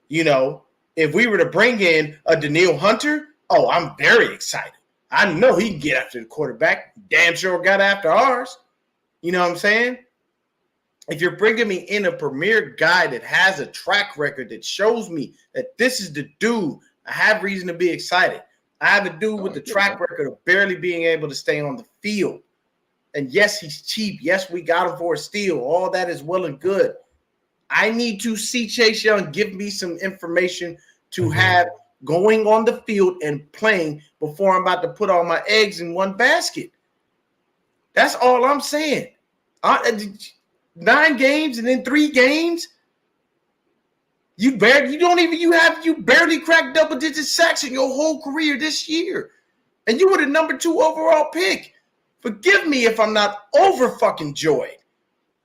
You know, if we were to bring in a Danielle Hunter, oh, I'm very excited. I know he can get after the quarterback. Damn sure got after ours. You know what I'm saying? If you're bringing me in a premier guy that has a track record that shows me that this is the dude, I have reason to be excited. I have a dude with the track record of barely being able to stay on the field. And yes, he's cheap. Yes, we got him for a steal. All that is well and good. I need to see Chase Young give me some information to have going on the field and playing before I'm about to put all my eggs in one basket. That's all I'm saying. 9 games and then 3 games. You barely cracked double-digit sacks in your whole career this year. And you were the number 2 overall pick. Forgive me if I'm not over fucking joyed.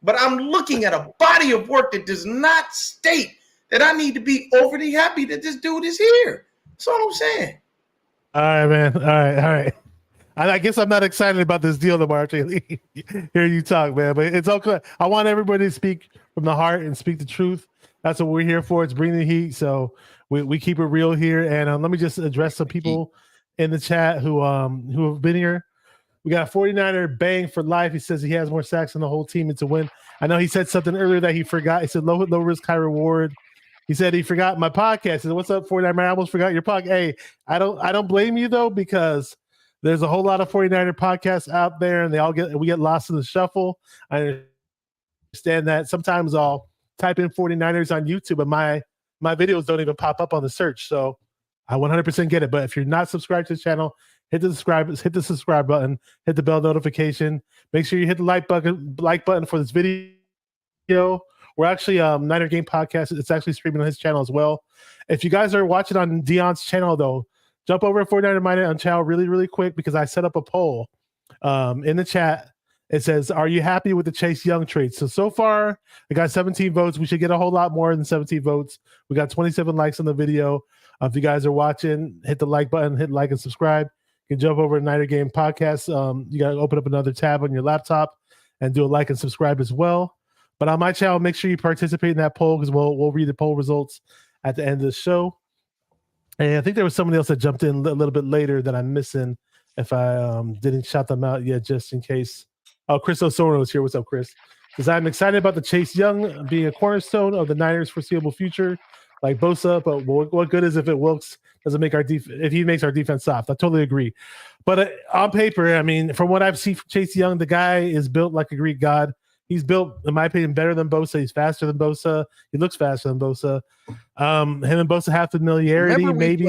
But I'm looking at a body of work that does not state that I need to be overly happy that this dude is here. That's all I'm saying. All right, man. All right. I guess I'm not excited about this deal tomorrow after hear you talk, man. But it's okay. I want everybody to speak from the heart and speak the truth. That's what we're here for. It's bringing the heat. So we keep it real here. And let me just address some people in the chat who have been here. We got a 49er bang for life. He says he has more sacks than the whole team. It's a win. I know he said something earlier that he forgot. He said low risk, high reward. He said he forgot my podcast. He said, what's up, 49er? I almost forgot your podcast. Hey, I don't blame you though, because there's a whole lot of 49er podcasts out there and we get lost in the shuffle. I understand that. Sometimes I'll type in 49ers on YouTube and my videos don't even pop up on the search. So I 100% get it. But if you're not subscribed to the channel, hit the subscribe button, hit the bell notification. Make sure you hit the like button for this video. We're actually Niner Game Podcast. It's actually streaming on his channel as well. If you guys are watching on Dion's channel, though, jump over to 49er Minded on channel really, really quick, because I set up a poll in the chat. It says, are you happy with the Chase Young trade? So far, I got 17 votes. We should get a whole lot more than 17 votes. We got 27 likes on the video. If you guys are watching, hit the like button, hit like and subscribe. You can jump over to Niner Game Podcast. You got to open up another tab on your laptop and do a like and subscribe as well. But on my channel, make sure you participate in that poll, because we'll read the poll results at the end of the show. And I think there was somebody else that jumped in a little bit later that I'm missing if I didn't shout them out yet, just in case. Oh, Chris Osorno is here. What's up, Chris? Because I'm excited about the Chase Young being a cornerstone of the Niners' foreseeable future, like Bosa. But what good is if it Wilkes doesn't make if he makes our defense soft? I totally agree. But on paper, I mean, from what I've seen from Chase Young, the guy is built like a Greek god. He's built, in my opinion, better than Bosa. He's faster than Bosa. He looks faster than Bosa. Him and Bosa have familiarity. Maybe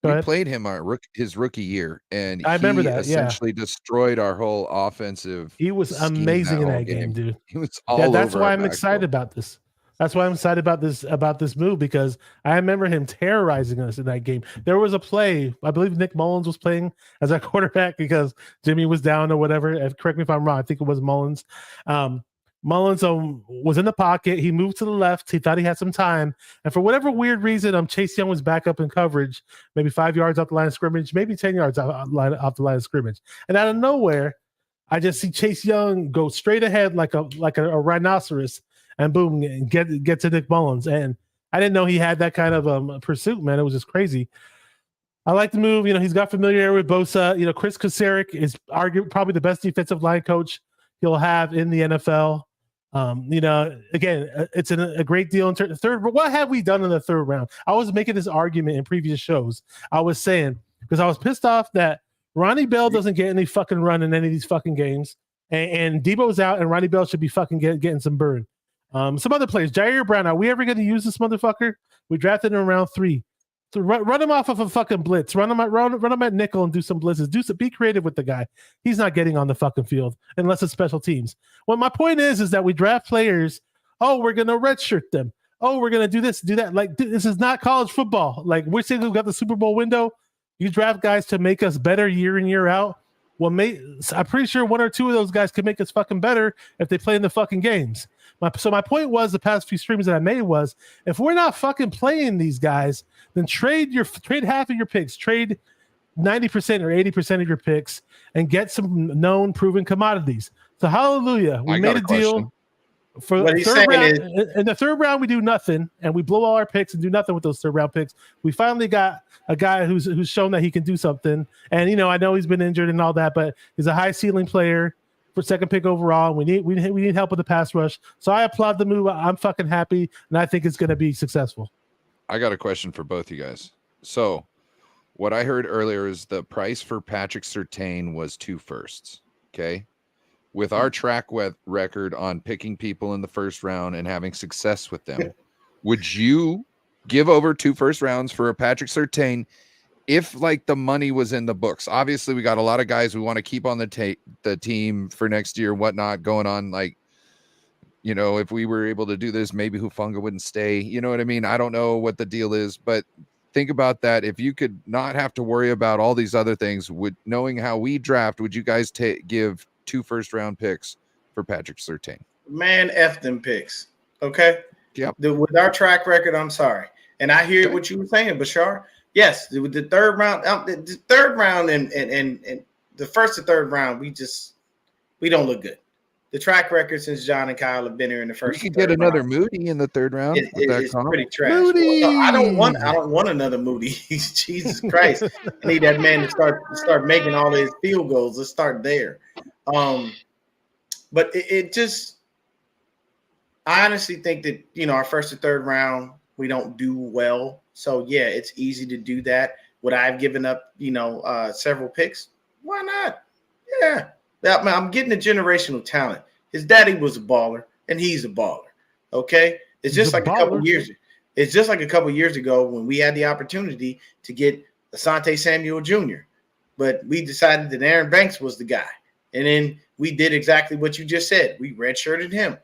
we played him his rookie year, and I remember that. Essentially destroyed our whole offensive. He was amazing in that game, dude. He was all that's over why I'm excited about this. That's why I'm excited about this move, because I remember him terrorizing us in that game. There was a play, I believe Nick Mullins was playing as our quarterback because Jimmy was down or whatever. Correct me if I'm wrong. I think it was Mullins. Mullins was in the pocket. He moved to the left. He thought he had some time. And for whatever weird reason, Chase Young was back up in coverage, maybe 5 yards off the line of scrimmage, maybe 10 yards off the line of scrimmage. And out of nowhere, I just see Chase Young go straight ahead like a rhinoceros and boom, get to Nick Mullins. And I didn't know he had that kind of pursuit, man. It was just crazy. I like the move. He's got familiarity with Bosa. Chris Kocurek is probably the best defensive line coach he'll have in the NFL. Again, it's a great deal in third. But what have we done in the third round? I was making this argument in previous shows. I was saying, because I was pissed off that Ronnie Bell doesn't get any fucking run in any of these fucking games, and Debo's out, and Ronnie Bell should be fucking getting some burn. Some other players, Jair Brown. Are we ever going to use this motherfucker? We drafted him in round 3. So run him off of a fucking blitz. Run him at nickel and do some blitzes. Be creative with the guy. He's not getting on the fucking field unless it's special teams. Well, my point is that we draft players. Oh, we're gonna redshirt them. Oh, we're gonna do this, do that. Like, this is not college football. Like, we're saying we've got the Super Bowl window. You draft guys to make us better year in, year out. Well, I'm pretty sure 1 or 2 of those guys can make us fucking better if they play in the fucking games. So my point was, the past few streams that I made was, if we're not fucking playing these guys, then trade half of your picks, trade 90% or 80% of your picks, and get some known, proven commodities. So hallelujah, we made a deal for the third round. In the third round, we do nothing, and we blow all our picks and do nothing with those third round picks. We finally got a guy who's shown that he can do something. And I know he's been injured and all that, but he's a high ceiling player. For second pick overall, we need help with the pass rush. So I applaud the move. I'm fucking happy, and I think it's going to be successful. I got a question for both you guys. So, what I heard earlier is the price for Patrick Surtain was 2 firsts. Okay, with our track record on picking people in the first round and having success with them, would you give over 2 first rounds for a Patrick Surtain? If like the money was in the books? Obviously we got a lot of guys we want to keep on the team for next year, whatnot going on. Like, if we were able to do this, maybe Hufanga wouldn't stay. You know what I mean? I don't know what the deal is, but think about that. If you could not have to worry about all these other things, knowing how we draft, would you guys give 2 first round picks for Patrick Surtain? Man, F them picks. Okay. Yep. With our track record, I'm sorry. And I hear what you were saying, Bashar. Yes, with the third round, and the first and third round, we don't look good. The track record since John and Kyle have been here in the first. You could get another Moody in the third round. It's pretty trash. Moody. Well, no, I don't want another Moody. Jesus Christ! I need that man to start making all his field goals. Let's start there. But it just, I honestly think that our first and third round we don't do well. So yeah, it's easy to do that. Would I have given up, several picks? Why not? Yeah, I'm getting a generational talent. His daddy was a baller, and he's a baller. Okay, it's just like a couple years. It's just like a couple years ago when we had the opportunity to get Asante Samuel Jr., but we decided that Aaron Banks was the guy, and then we did exactly what you just said. We redshirted him,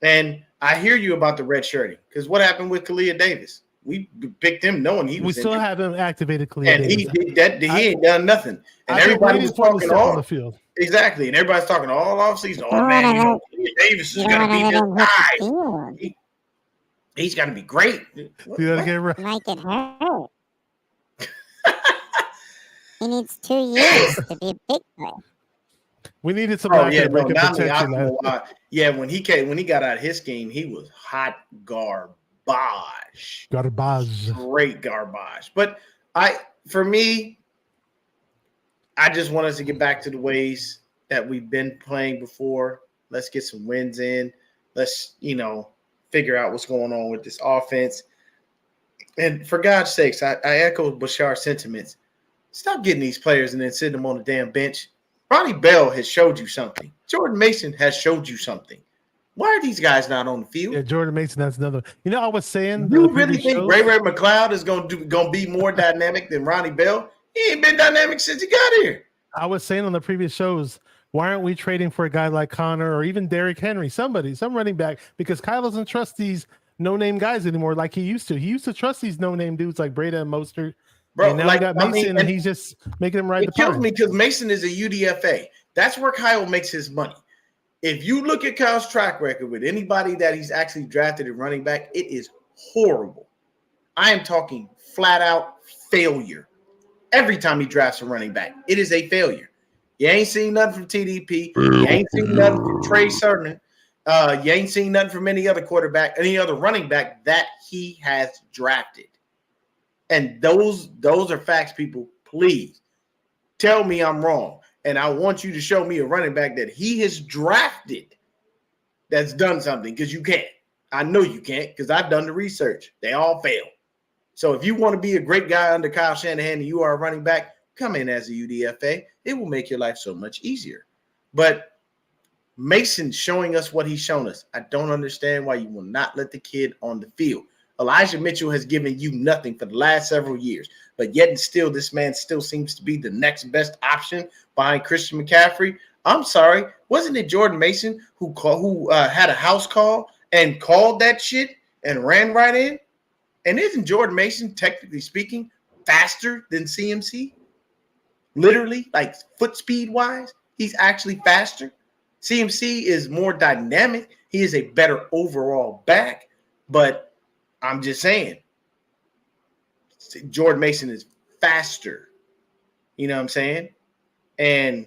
and I hear you about the redshirting because what happened with Kalia Davis? We picked him knowing he was. We still injured. haven't activated Kalia and Davis. He did that. He ain't done nothing. And everybody was talking all on the field. Exactly, and everybody's talking all offseason. Oh man, Kalia Davis is gonna be this guy. He's got to be great. Do that again, right? Make it hurt. He needs 2 years to be a big player. We needed some protection. Yeah, when he got out of his game, he was hot garbage. Great garbage. But for me, I just want us to get back to the ways that we've been playing before. Let's get some wins in. Let's, figure out what's going on with this offense. And for God's sakes, I echo Bashar's sentiments. Stop getting these players and then sitting them on the damn bench. Ronnie Bell has showed you something. Jordan Mason has showed you something. Why are these guys not on the field? Yeah, Jordan Mason, that's another. I was saying. You really think Ray McLeod is going to be more dynamic than Ronnie Bell? He ain't been dynamic since he got here. I was saying on the previous shows, why aren't we trading for a guy like Connor or even Derrick Henry, some running back? Because Kyle doesn't trust these no-name guys anymore like he used to. He used to trust these no-name dudes like Breda and Mostert. Bro, and now he got Mason, and he's just making him ride the pine. It kills me because Mason is a UDFA. That's where Kyle makes his money. If you look at Kyle's track record with anybody that he's actually drafted at running back, it is horrible. I am talking flat-out failure. Every time he drafts a running back, it is a failure. You ain't seen nothing from TDP. You ain't seen nothing from Trey Sermon. You ain't seen nothing from any other quarterback, any other running back that he has drafted. And those are facts, people. Please tell me I'm wrong. And I want you to show me a running back that he has drafted that's done something, because you can't. I know you can't, because I've done the research. They all fail. So if you want to be a great guy under Kyle Shanahan and you are a running back, come in as a UDFA. It will make your life so much easier. But Mason showing us what he's shown us, I don't understand why you will not let the kid on the field. Elijah Mitchell has given you nothing for the last several years, but yet and still, this man still seems to be the next best option behind Christian McCaffrey. I'm sorry, wasn't it Jordan Mason who had a house call and called that shit and ran right in? And isn't Jordan Mason, technically speaking, faster than CMC? Literally, like foot speed wise, he's actually faster. CMC is more dynamic. He is a better overall back, but I'm just saying, Jordan Mason is faster. You know what I'm saying? And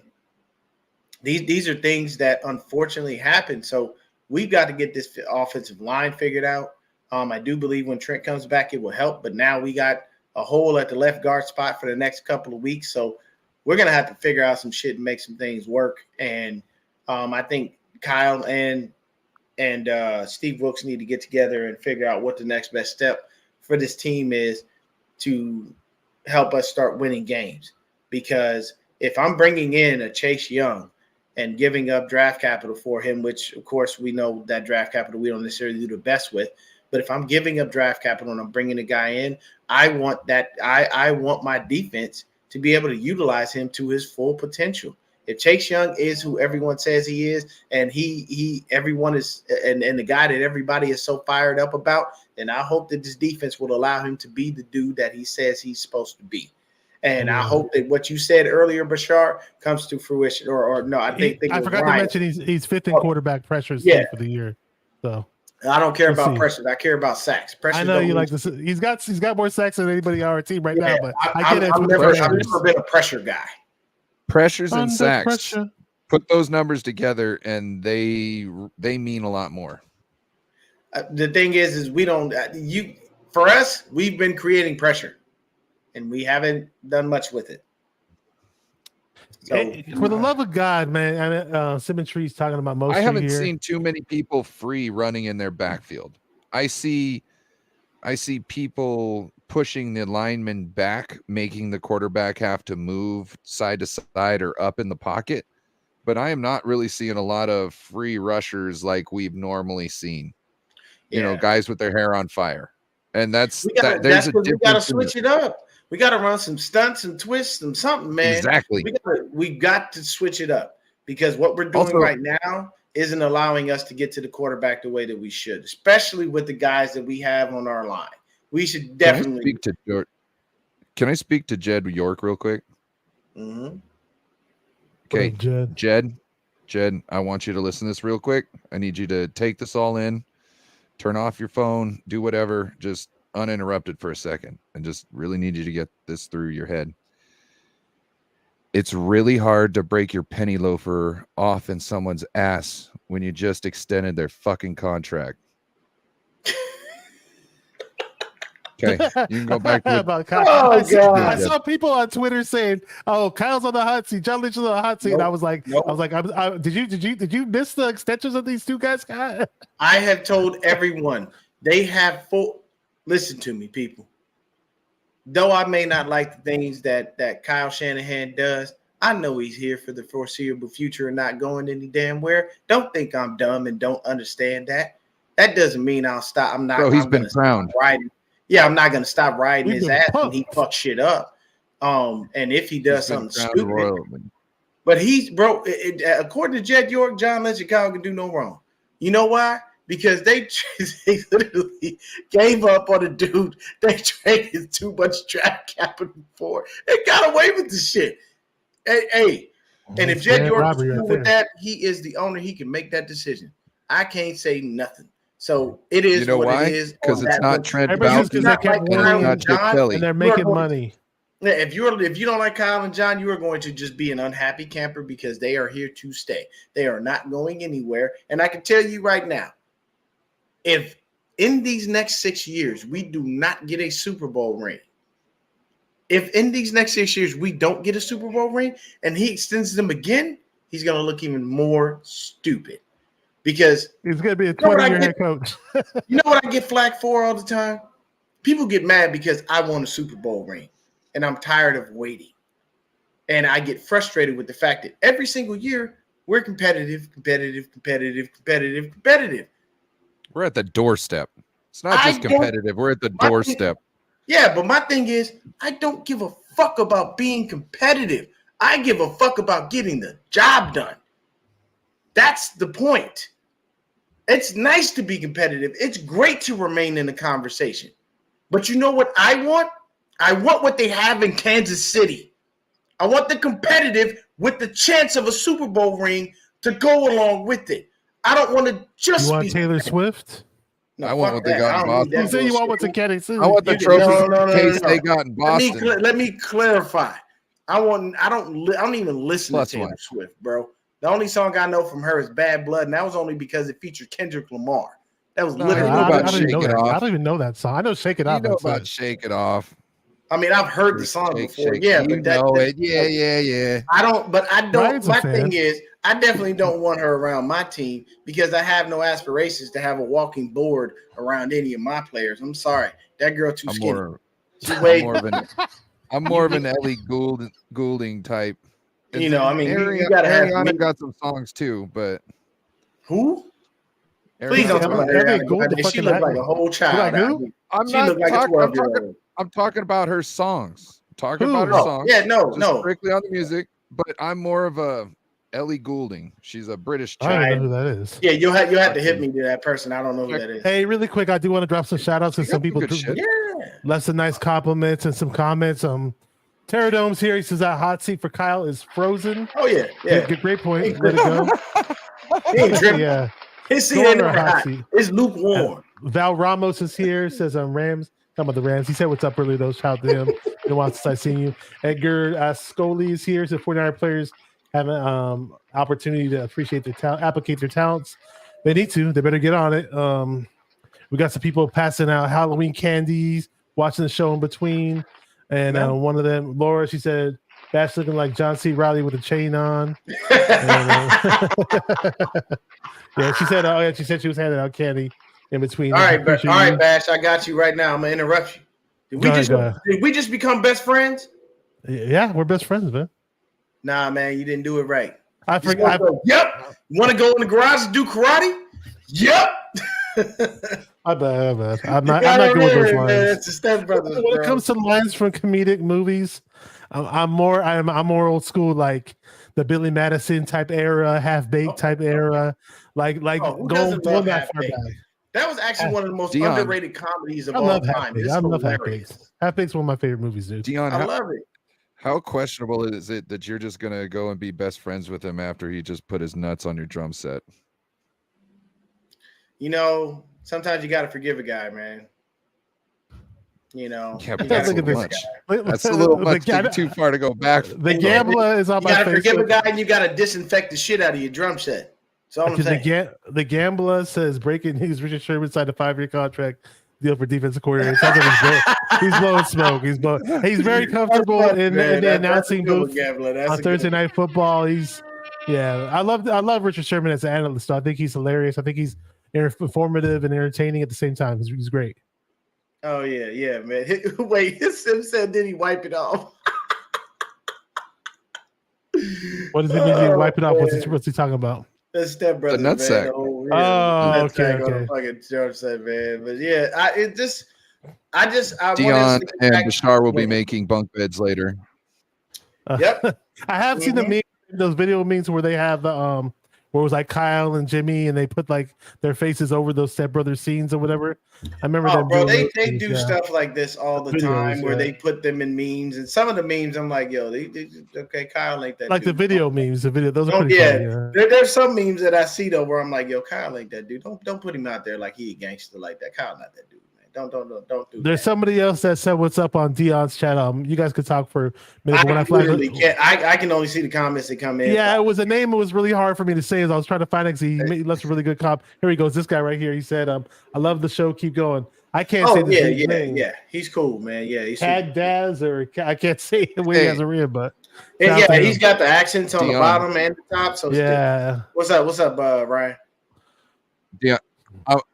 these are things that unfortunately happen. So we've got to get this offensive line figured out. I do believe when Trent comes back, it will help. But now we got a hole at the left guard spot for the next couple of weeks. So we're going to have to figure out some shit and make some things work. And I think Kyle and Steve Wilkes need to get together and figure out what the next best step for this team is to help us start winning games. Because if I'm bringing in a Chase Young and giving up draft capital for him, which, of course, we know that draft capital we don't necessarily do the best with, but if I'm giving up draft capital and I'm bringing a guy in, I want my defense to be able to utilize him to his full potential. If Chase Young is who everyone says he is, and everyone is, and the guy that everybody is so fired up about, then I hope that this defense will allow him to be the dude that he says he's supposed to be. And I hope that what you said earlier, Bashar, comes to fruition. Or no, I forgot to mention he's fifth in quarterback pressures for the year. So I don't care about pressures. I care about sacks. Pressures, I know you like this. He's got more sacks than anybody on our team right now. But I get it. I've never been a pressure guy. Pressures and sacks. Pressure. Put those numbers together, and they mean a lot more. The thing is we don't. For us, we've been creating pressure, and we haven't done much with it. So, hey, for the love of God, man, Symmetry's talking about most. I haven't seen too many people free running in their backfield. I see people pushing the lineman back, making the quarterback have to move side to side or up in the pocket. But I am not really seeing a lot of free rushers like we've normally seen. You know, guys with their hair on fire. And there's we got to switch it up. We got to run some stunts and twists and something, man. Exactly. We got to switch it up, because what we're doing right now isn't allowing us to get to the quarterback the way that we should, especially with the guys that we have on our line. We should definitely. Can I speak to Jed York real quick? Mm-hmm. Okay, Jed, I want you to listen to this real quick. I need you to take this all in, turn off your phone, do whatever, just uninterrupted for a second, and just really need you to get this through your head. It's really hard to break your penny loafer off in someone's ass when you just extended their fucking contract. Okay, you can go back to it. About Kyle. Oh, I God. saw people on Twitter saying, "Oh, Kyle's on the hot seat. John Lynch is on the hot seat." And I was like, did you miss the extensions of these two guys? I have told everyone they have full. Listen to me, people. Though I may not like the things that Kyle Shanahan does, I know he's here for the foreseeable future and not going any damn where. Don't think I'm dumb and don't understand that. That doesn't mean I'll stop. I'm not. So he's I'm been gonna crowned. stop riding. Yeah, I'm not gonna stop riding He's his been ass when punked. he fucks shit up. And if he does He's been something crowned stupid, royally. but he's bro. According to Jed York, John Lynch and Kyle can do no wrong. You know why? Because they literally gave up on a dude they traded too much draft capital for and got away with the shit. Hey, and if Jed York is cool with that, he is the owner. He can make that decision. I can't say nothing. So it is. You know what why? it is. Because it's not Trent Everybody Baalke says they kept and winning, it's not Chip Kelly. and they're making money. Yeah, if you don't like Kyle and John, you are going to just be an unhappy camper because they are here to stay. They are not going anywhere. And I can tell you right now, if in these next 6 years we do not get a Super Bowl ring, if in these next 6 years we don't get a Super Bowl ring and he extends them again, he's going to look even more stupid because he's going to be a 20-year head coach. You know what I get flack for all the time? People get mad because I won a Super Bowl ring and I'm tired of waiting. And I get frustrated with the fact that every single year we're competitive. We're at the doorstep. It's not just competitive. We're at the doorstep. Yeah, but my thing is, I don't give a fuck about being competitive. I give a fuck about getting the job done. That's the point. It's nice to be competitive. It's great to remain in the conversation. But you know what I want? I want what they have in Kansas City. I want the competitive with the chance of a Super Bowl ring to go along with it. I don't want to just You want be Taylor Swift? No, I want what they got in Boston. You say you want what's in Kansas City. I want the trophy they got in Boston. Let me clarify. I don't even listen to Taylor Swift, bro. The only song I know from her is Bad Blood, and that was only because it featured Kendrick Lamar. That was literally I don't even know that song. I know Shake It Off. You know about Shake It Off. I mean, I've heard the song before. Yeah, but Yeah. I don't. Ryan's my thing is, I definitely don't want her around my team because I have no aspirations to have a walking board around any of my players. I'm sorry, that girl too skinny. I'm more of an Ellie Goulding type. You know, I mean, you gotta Ariana have got some songs too, but who? Please don't talk about Ariana. She looked like a whole child. I'm talking about her songs. Yeah, no. Strictly on the music, but I'm more of a Ellie Goulding. She's a British chick. I don't know who that is. Yeah, you'll have to hit me to that person. I don't know who that is. Hey, really quick, I do want to drop some shout outs to some people. Less than nice compliments and some comments. Terradome's here. He says that hot seat for Kyle is frozen. Oh yeah. Great point. Way to go. Yeah. His seat ain't never hot. It's lukewarm. Val Ramos is here. Says Rams. Talking about the Rams. He said what's up earlier though. Shout out to him. Been a while since I've seen you. Edgar Scully is here. Says 49 players have an opportunity to appreciate their talent, applicate their talents. They need to. They better get on it. We got some people passing out Halloween candies, watching the show in between. And one of them, Laura, she said, Bash looking like John C. Reilly with a chain on. Yeah, she said she was handing out candy in between. All right, Bash, I got you right now. I'm gonna interrupt you. Did we just become best friends? Yeah, we're best friends, man. Nah, man, you didn't do it right. I forgot. Yep. You want to go in the garage and do karate? Yep. I'm not good with those lines. It's the Step Brothers, when it comes to lines from comedic movies, I'm more old school, like the Billy Madison type era, Half Baked type era, going that far back. That was actually one of the most underrated comedies of all time. I love Half Baked. Half Baked's one of my favorite movies, dude. Dion, I love it. How questionable is it that you're just gonna go and be best friends with him after he just put his nuts on your drum set? You know, sometimes you got to forgive a guy, man. You know, that's a little much. That's a little much. Too far to go back. The Gambler is on my face. You got to forgive a guy, and you got to disinfect the shit out of your drum set. That's all I'm saying. The Gambler says breaking news: Richard Sherman signed a 5-year contract deal for defensive coordinator. It sounds like he's blowing smoke. He's very comfortable in the announcing booth on Thursday Night Football. I love Richard Sherman as an analyst. So I think he's hilarious. I think he's informative and entertaining at the same time. He's great. Oh yeah, man. Wait, Sim said, did he wipe it off? What does it mean? You wipe it off? What's he talking about? The stepbrother, the nutsack. Okay. Fucking George said, man. But yeah, I Dion and Bashar will be making bunk beds later. Yep. I have seen the meme, those video memes where they have the where it was like Kyle and Jimmy and they put like their faces over those stepbrother scenes or whatever. I remember them. Bro, they do stuff like this all the time where they put them in memes, and some of the memes I'm like, yo, they okay, Kyle ain't that like dude. The video memes. Those are pretty funny. Yeah. There's some memes that I see though where I'm like, yo, Kyle ain't that dude. Don't put him out there like he a gangster like that. Kyle not that dude. Don't do There's that. somebody else that said what's up on Dion's chat. You guys could talk for a minute. I can only see the comments that come in. Yeah, it was a name. It was really hard for me to say as I was trying to find it because he left a really good comment. Here he goes. This guy right here. He said, "I love the show. Keep going." I can't say this name. Yeah. He's cool, man. Yeah, he's Tad Daz or I can't say it when he has a read, but he's got the accents on the bottom and the top. So yeah. What's up, Ryan? Yeah.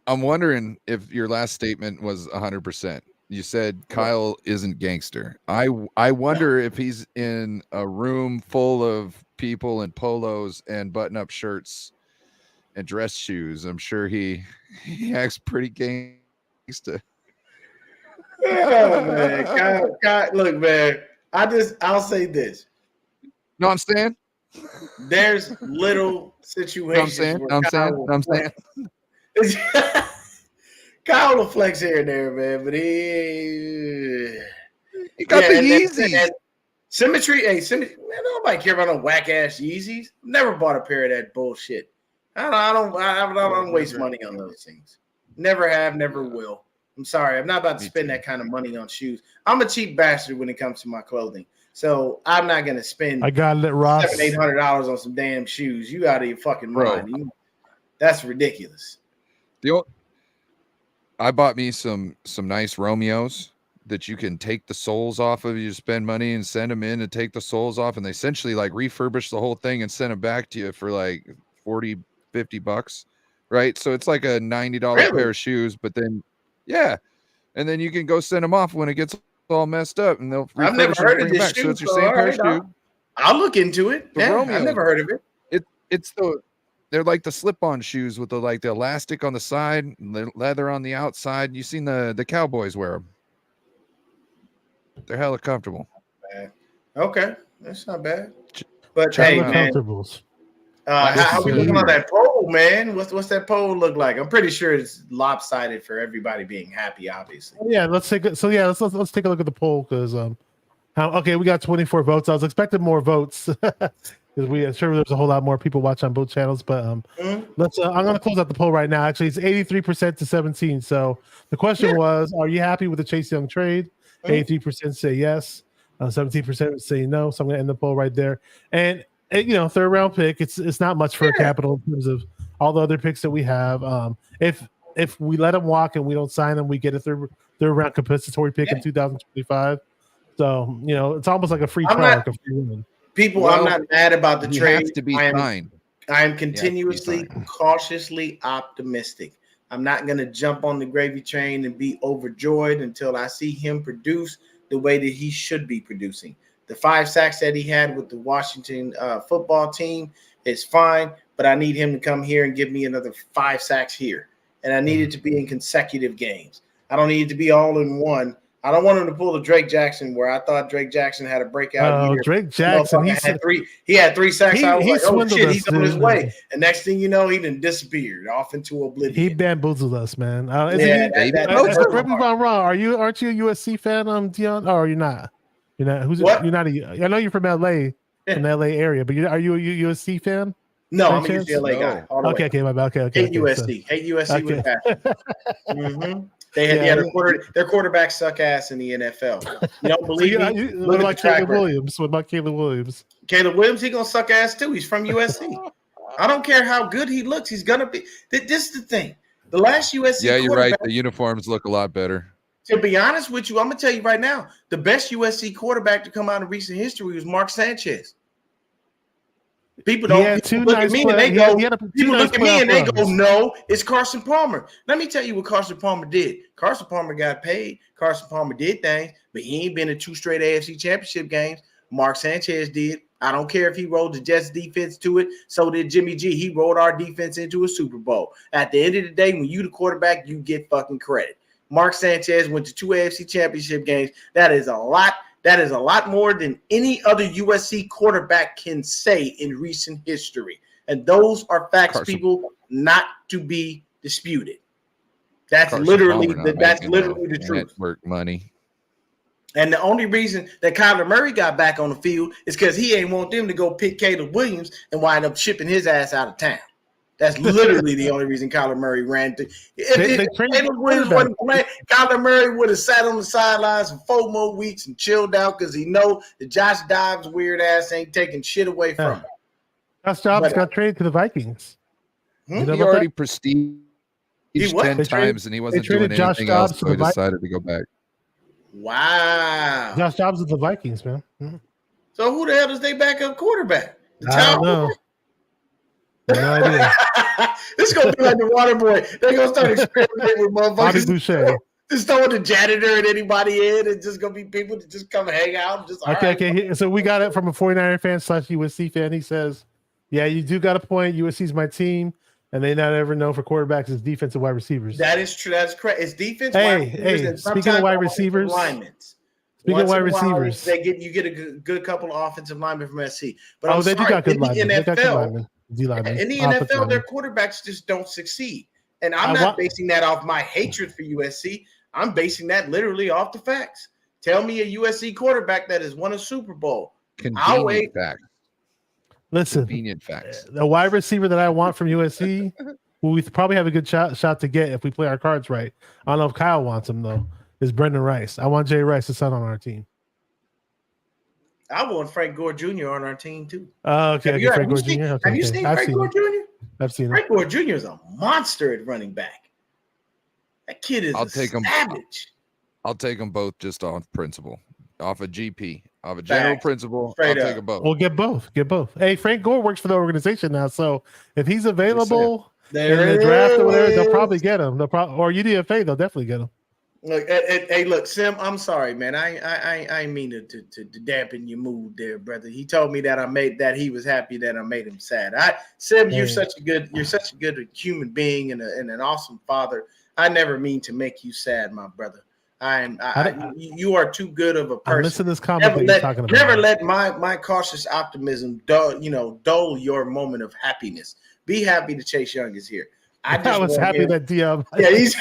I'm wondering if your last statement was 100%. You said Kyle isn't gangster. I wonder if he's in a room full of people in polos and button-up shirts and dress shoes. I'm sure he acts pretty gangster. Oh man, Kyle, look, man. I'll say this. No, I'm saying there's little situations. I'm saying. Kyle will flex here and there, man, but he got the Yeezys. Symmetry, man, nobody care about no whack ass Yeezys. Never bought a pair of that bullshit. I don't waste money on those things. Never have, never will. I'm sorry, I'm not about to spend that kind of money on shoes. I'm a cheap bastard when it comes to my clothing, so I'm not gonna spend. I got it, Ross. $700-800 on some damn shoes. You out of your fucking mind? That's ridiculous. I bought me some nice Romeos that you can take the soles off of. You spend money and send them in and take the soles off, and they essentially like refurbish the whole thing and send them back to you for like $40-50, right? So it's like a $90 pair of shoes, but then and then you can go send them off when it gets all messed up, and they'll I've never heard of this shoe. So it's your same pair of shoes. I'll look into it. I've never heard of it. They're like the slip-on shoes with the elastic on the side, and the leather on the outside. You seen the Cowboys wear them? They're hella comfortable. Okay, that's not bad. But hey, man, how we looking on that poll, man? What's that poll look like? I'm pretty sure it's lopsided for everybody being happy, obviously. Yeah, let's take let's take a look at the poll because we got 24 votes. I was expecting more votes. Because sure there's a whole lot more people watch on both channels, but I'm gonna close out the poll right now. Actually, it's 83% to 17. So the question was, are you happy with the Chase Young trade? 83% say yes, 17% say no. So I'm gonna end the poll right there. And third round pick, it's not much for a capital in terms of all the other picks that we have. If we let him walk and we don't sign him, we get a third round compensatory pick in 2025. So it's almost like a free trial, like a free win. People, I'm not mad about the trade. Have to be fine. I am continuously, cautiously optimistic. I'm not going to jump on the gravy train and be overjoyed until I see him produce the way that he should be producing. The 5 sacks that he had with the Washington football team is fine, but I need him to come here and give me another 5 sacks here. And I need it to be in consecutive games. I don't need it to be all in one. I don't want him to pull the Drake Jackson where I thought Drake Jackson had a breakout year. Drake Jackson, he had 3 sacks. I was like, oh shit, he's on his way. And next thing you know, he done disappeared off into oblivion. He bamboozled us, man. Correct me if I'm wrong. Aren't you a USC fan, Dion? Or are you not? You're not. You're not I know you're from LA, from the LA area, but are you a USC fan? No, I'm a UCLA guy. Okay, my bad. Okay. Hate USC with passion. Their quarterbacks suck ass in the NFL. You don't believe me? What about Caleb Williams? Caleb Williams, he gonna suck ass too. He's from USC. I don't care how good he looks. He's gonna be. This is the thing. The last USC Yeah, you're right. quarterback, The uniforms look a lot better. to be honest with you, I'm gonna tell you right now, the best USC quarterback to come out in recent history was Mark Sanchez. People He had people two look nice at me play- and they he go, had two people nice look at me and they playoff go, runs. no, it's Carson Palmer. Let me tell you what Carson Palmer did. Carson Palmer got paid. Carson Palmer did things, but he ain't been in 2 straight AFC championship games. Mark Sanchez did. I don't care if he rolled the Jets defense to it. So did Jimmy G. He rolled our defense into a Super Bowl. At the end of the day, when you the quarterback, you get fucking credit. Mark Sanchez went to 2 AFC championship games. That is a lot. That is a lot more than any other USC quarterback can say in recent history. And those are facts, people, not to be disputed. That's literally the truth. Network money. And the only reason that Kyler Murray got back on the field is because he ain't want them to go pick Caleb Williams and wind up shipping his ass out of town. That's literally the only reason Kyler Murray ran. If Caleb Williams wasn't playing, Kyler Murray would have sat on the sidelines for 4 more weeks and chilled out because he know that Josh Dobbs' weird ass ain't taking shit away from him. Josh Dobbs got traded to the Vikings. You know he already prestiged 10 times and he wasn't doing anything else, so he decided to go back. Wow. Josh Dobbs with the Vikings, man. Mm-hmm. So who the hell is they backup quarterback? I don't know. No idea. This is going to be like the water boy. They're going to start experimenting with motherfuckers. Bobby Boucher. Just throwing the janitor and anybody in. It's just going to be people that just come hang out. Just, okay. So we got it from a 49er fan / USC fan. He says, yeah, you do got a point. USC's my team. And they not ever known for quarterbacks as defensive wide receivers. That is true. That's correct. It's defense. And speaking of wide receivers, Speaking of wide receivers, you get a good couple of offensive linemen from SC. But they do got good linemen. In the NFL, their quarterbacks just don't succeed. And I'm not basing that off my hatred for USC. I'm basing that literally off the facts. Tell me a USC quarterback that has won a Super Bowl. I'll wait. Listen, convenient facts. The wide receiver that I want from USC, who we probably have a good shot to get if we play our cards right. I don't know if Kyle wants him though. Is Brendan Rice? I want Jay Rice, his son, on our team. I want Frank Gore Jr. on our team too. Okay, Frank Gore Jr. Have you seen Frank Gore Jr.? I've seen him. Frank Gore Jr. is a monster at running back. That kid is savage. I'll take them both just on principle, off a GP. Of a general principle, I'll take them both. We'll get both. Hey, Frank Gore works for the organization now, so if he's available in the draft or whatever, they'll probably get him. Or UDFA, they'll definitely get him. Look, hey, look, Sim. I'm sorry, man. I mean to dampen your mood there, brother. He told me that he was happy that I made him sad. Sim, you're such a good human being and an awesome father. I never mean to make you sad, my brother. You are too good of a person. I'm missing this comment that you're talking about. Never let my cautious optimism dull your moment of happiness. Be happy that Chase Young is here. I was happy that DM. Yeah, he's.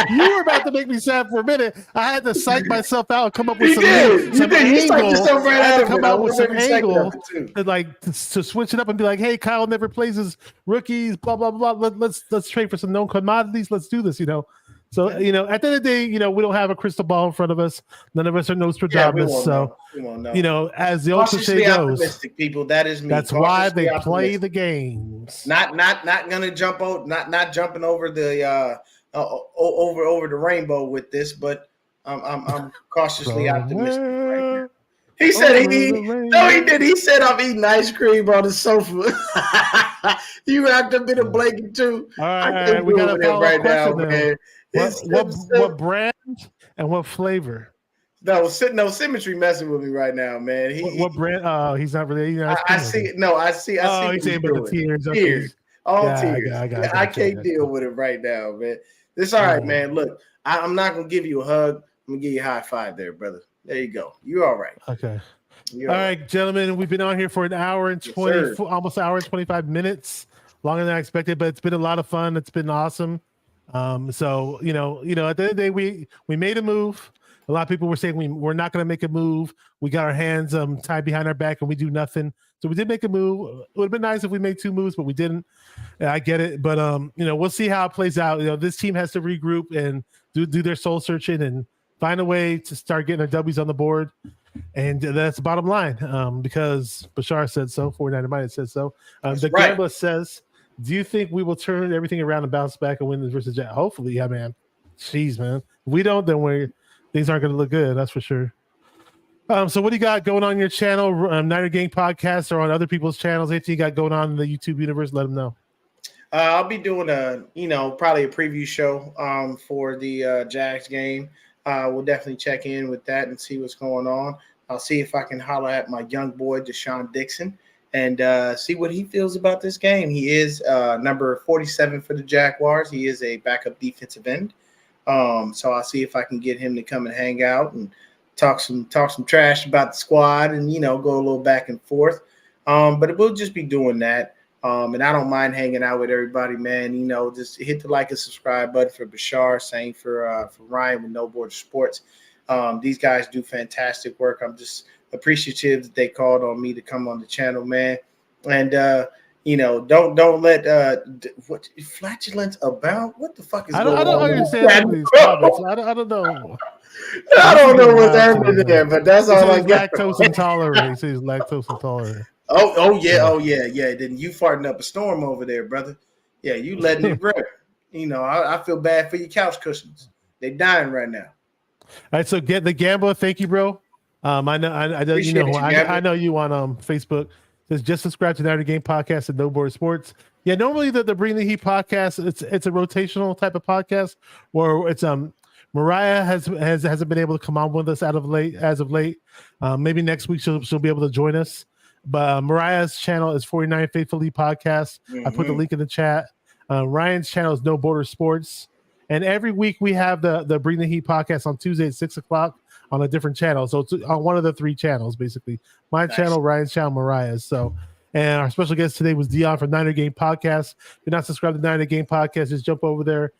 You were about to make me sad for a minute. I had to psych myself out, come up with some angle. I had to come out with some angle to switch it up and be like, "Hey, Kyle never plays his rookies. Blah blah blah. Let's trade for some known commodities. Let's do this." So, at the end of the day, we don't have a crystal ball in front of us. None of us are Nostradamus. We won't know. As the old cliche goes, people, that is me. That's why they play the games. Not gonna jump out, not jumping over the over the rainbow with this, but I'm cautiously optimistic right now. He said he did. He said I'm eating ice cream on the sofa. You wrapped up in a blanket too. All right, we got a follow-up right question now, man. What brand and what flavor? No symmetry messing with me right now, man. What brand? Oh, he's not really. I see. Oh, he's saying about the tears. Tears. All tears. I can't deal with it right now, man. It's all right, man. Look, I'm not gonna give you a hug. I'm gonna give you a high five there, brother. There you go. You're all right. Okay. All right, gentlemen. We've been on here for an hour and 20, almost an hour and 25 minutes, longer than I expected, but it's been a lot of fun. It's been awesome. So at the end of the day, we made a move. A lot of people were saying we're not going to make a move. We got our hands tied behind our back and we do nothing. So we did make a move. It would have been nice if we made 2 moves, but we didn't. I get it, but we'll see how it plays out. This team has to regroup and do their soul searching and find a way to start getting their W's on the board. And that's the bottom line, because Bashar said so. 49er Minded said so. The Gambler says, Do you think we will turn everything around and bounce back and win this versus Jack? Hopefully, yeah, man. Jeez, man. If we don't, then things aren't going to look good. That's for sure. So what do you got going on your channel, Niner Gang Podcast, or on other people's channels? Anything you got going on in the YouTube universe? Let them know. I'll be doing probably a preview show for the Jags game. We'll definitely check in with that and see what's going on. I'll see if I can holler at my young boy, Deshaun Dixon, and see what he feels about this game. He is number 47 for the Jaguars. He is a backup defensive end. So I'll see if I can get him to come and hang out and talk some trash about the squad and, go a little back and forth. But we'll just be doing that. And I don't mind hanging out with everybody, man. Just hit the like and subscribe button for Bashar, same for Ryan with No Border Sports. These guys do fantastic work. I'm just appreciative that they called on me to come on the channel, man. And don't let what flatulence about? What the fuck is going on? I don't understand some of these comments. I don't know. I don't know what's happening there, but that's all I got. Lactose intolerant. He says lactose intolerant. Oh yeah. Then you farting up a storm over there, brother. Yeah, you letting it rip. I feel bad for your couch cushions. They're dying right now. All right, so get the Gambler. Thank you, bro. I know I know you on Facebook. Says just subscribe to the Niner Game Podcast and No Border Sports. Yeah, normally the Bring the Heat podcast, it's a rotational type of podcast where it's Mariah hasn't been able to come on with us as of late. Maybe next week she'll be able to join us. But Mariah's channel is 49 Faithfully Podcast. I put the link in the chat. Ryan's channel is No Border Sports. And every week we have the Bring the Heat podcast on Tuesday at 6:00 on a different channel. So it's on one of the three channels, basically. My channel, Ryan's channel, Mariah's. So, and our special guest today was Dion from Niner Game Podcast. If you're not subscribed to Niner Game Podcast, just jump over there.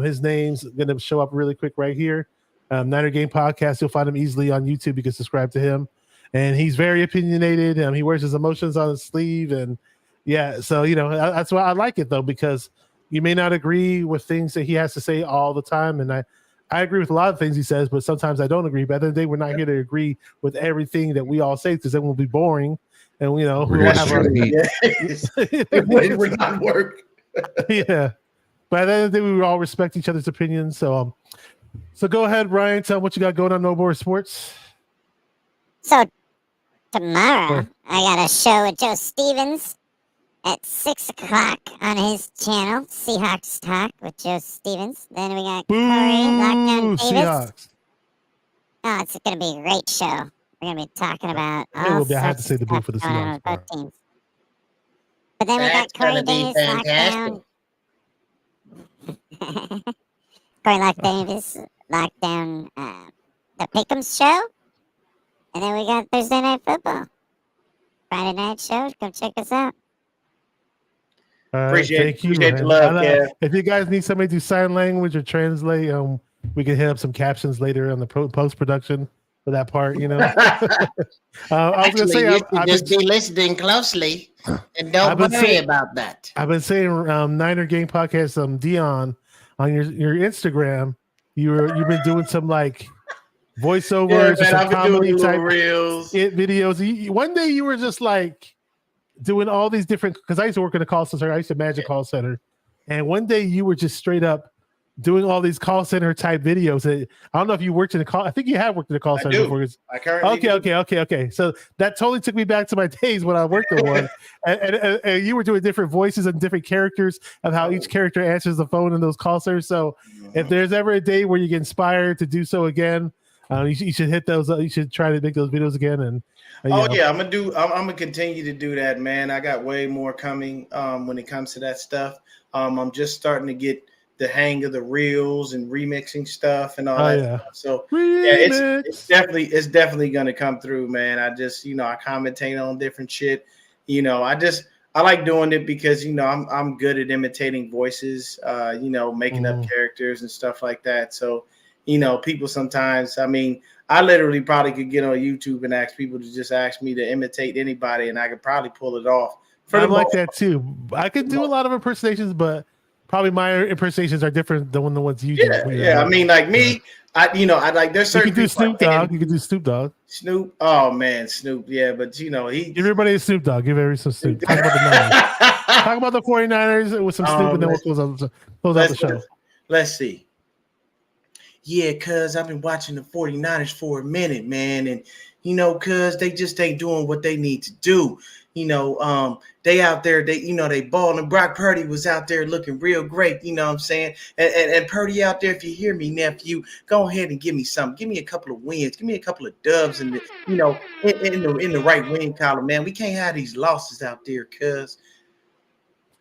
His name's going to show up really quick right here. Niner Game Podcast. You'll find him easily on YouTube. You can subscribe to him. And he's very opinionated. He wears his emotions on his sleeve. And yeah, so, that's why I like it, though, because you may not agree with things that he has to say all the time. And I agree with a lot of things he says, but sometimes I don't agree. But at the end of the day, we're not here to agree with everything that we all say because then we'll be boring. And, we won't have our... It would not work. Yeah. But at the end of the day, we would all respect each other's opinions. So go ahead, Ryan. Tell them what you got going on No Border Sports. So tomorrow, I got a show with Joe Stevens at 6:00 on his channel, Seahawks Talk with Joe Stevens. Then we got Corey, Lockdown Davis. Seahawks. Oh, it's going to be a great show. We're going to be talking about all I sorts have to say of the boo stuff for the going on Seahawks. with both teams. But then we got Corey Davis, Lockdown. Corey Davis, Lockdown, the Pick'ems show. And then we got Thursday Night Football. Friday night show. Come check us out. Appreciate the love, Kev. If you guys need somebody to do sign language or translate, we can hit up some captions later on the post production for that part. I was going to say, just be listening closely and don't worry about that. I've been saying, Niner Game Podcast, Dion, on your Instagram, you've been doing some like voiceovers or some comedy type reels, videos. One day you were just like doing all these different, because I used to work in a call center. I used to manage a call center. And one day you were just straight up doing all these call center type videos. I don't know if you worked in a call. I think you have worked in a call center before. I currently Okay. So that totally took me back to my days when I worked at one. and you were doing different voices and different characters of how each character answers the phone in those call centers. So if there's ever a day where you get inspired to do so again, you should hit those. You should try to make those videos again. And I'm gonna continue to do that, man. I got way more coming when it comes to that stuff. I'm just starting to get the hang of the reels and remixing stuff and all that stuff. So it's definitely gonna come through, man. I just I commentate on different shit. I like doing it because I'm good at imitating voices, making up characters and stuff like that. So people sometimes, I literally probably could get on YouTube and ask people to just ask me to imitate anybody, and I could probably pull it off. I like that too. I could do a lot of impersonations, but probably my impersonations are different than the ones you do. Yeah. Like me, I like there's certain. You can do Snoop Dogg. You can do Snoop Dogg. Snoop. Oh man, Snoop. Yeah, but he. Give everybody a Snoop Dogg. Give everybody some Snoop. Talk about the Talk about the 49ers with some Snoop, and then we'll close out the show. Let's see. Yeah, cuz I've been watching the 49ers for a minute, man. And, cuz they just ain't doing what they need to do. They out there, they balling. Brock Purdy was out there looking real great, you know what I'm saying? And Purdy out there, if you hear me, nephew, go ahead and give me something. Give me a couple of wins. Give me a couple of dubs in the, in the right win column, man. We can't have these losses out there, cuz.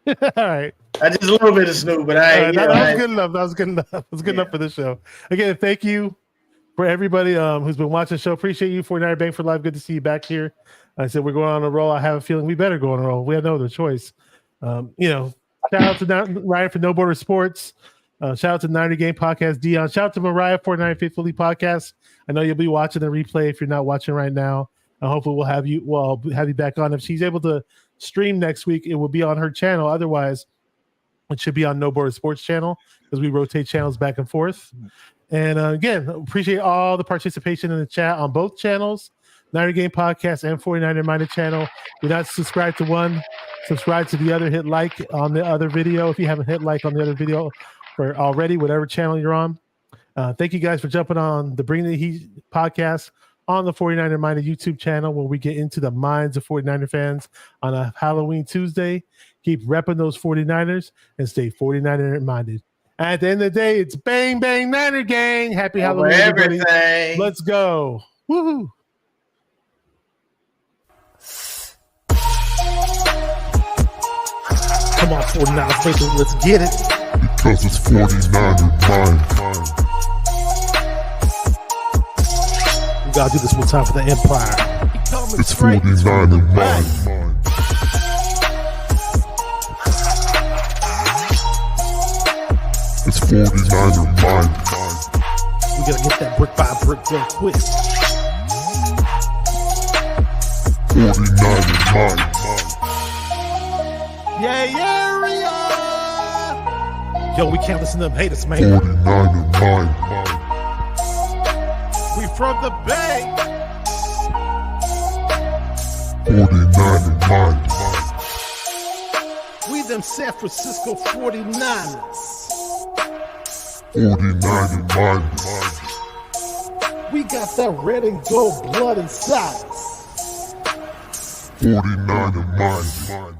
All right. I just a little bit of Snoop, but that was good enough. That was good enough. That was good enough for this show. Again, thank you for everybody who's been watching the show. Appreciate you, 49er Bang for Life. Good to see you back here. I said we're going on a roll. I have a feeling we better go on a roll. We have no other choice. Shout out to Ryan for No Border Sports. Shout out to 90 Game Podcast, Dion. Shout out to Mariah, 49 Faithfully Podcast. I know you'll be watching the replay if you're not watching right now. Hopefully we'll have you back on. If she's able to stream next week, it will be on her channel. Otherwise, it should be on No Border Sports channel because we rotate channels back and forth. And again, appreciate all the participation in the chat on both channels, 90 Game Podcast and 49er Minded channel. You're not subscribed to one, subscribe to the other. Hit like on the other video if you haven't hit like on the other video for already, whatever channel you're on. Thank you guys for jumping on the Bring the Heat podcast on the 49er Minded YouTube channel where we get into the minds of 49er fans on a Halloween Tuesday. Keep repping those 49ers and stay 49er minded. At the end of the day, it's Bang Bang Niner Gang. Happy Halloween, everybody. Let's go. Woohoo. Come on, 49ers fans, let's get it. Because it's 49er mind. We gotta do this one time for the Empire. It's 49er mind. It's 49er mind. We gotta get that brick by brick real quick. 49er mind. Yeah, yo, we can't listen to them haters, man. 49er mind. We from the Bay. 49er mind. We them San Francisco 49ers. 49er mind. We got that red and gold blood inside us. 49er mind.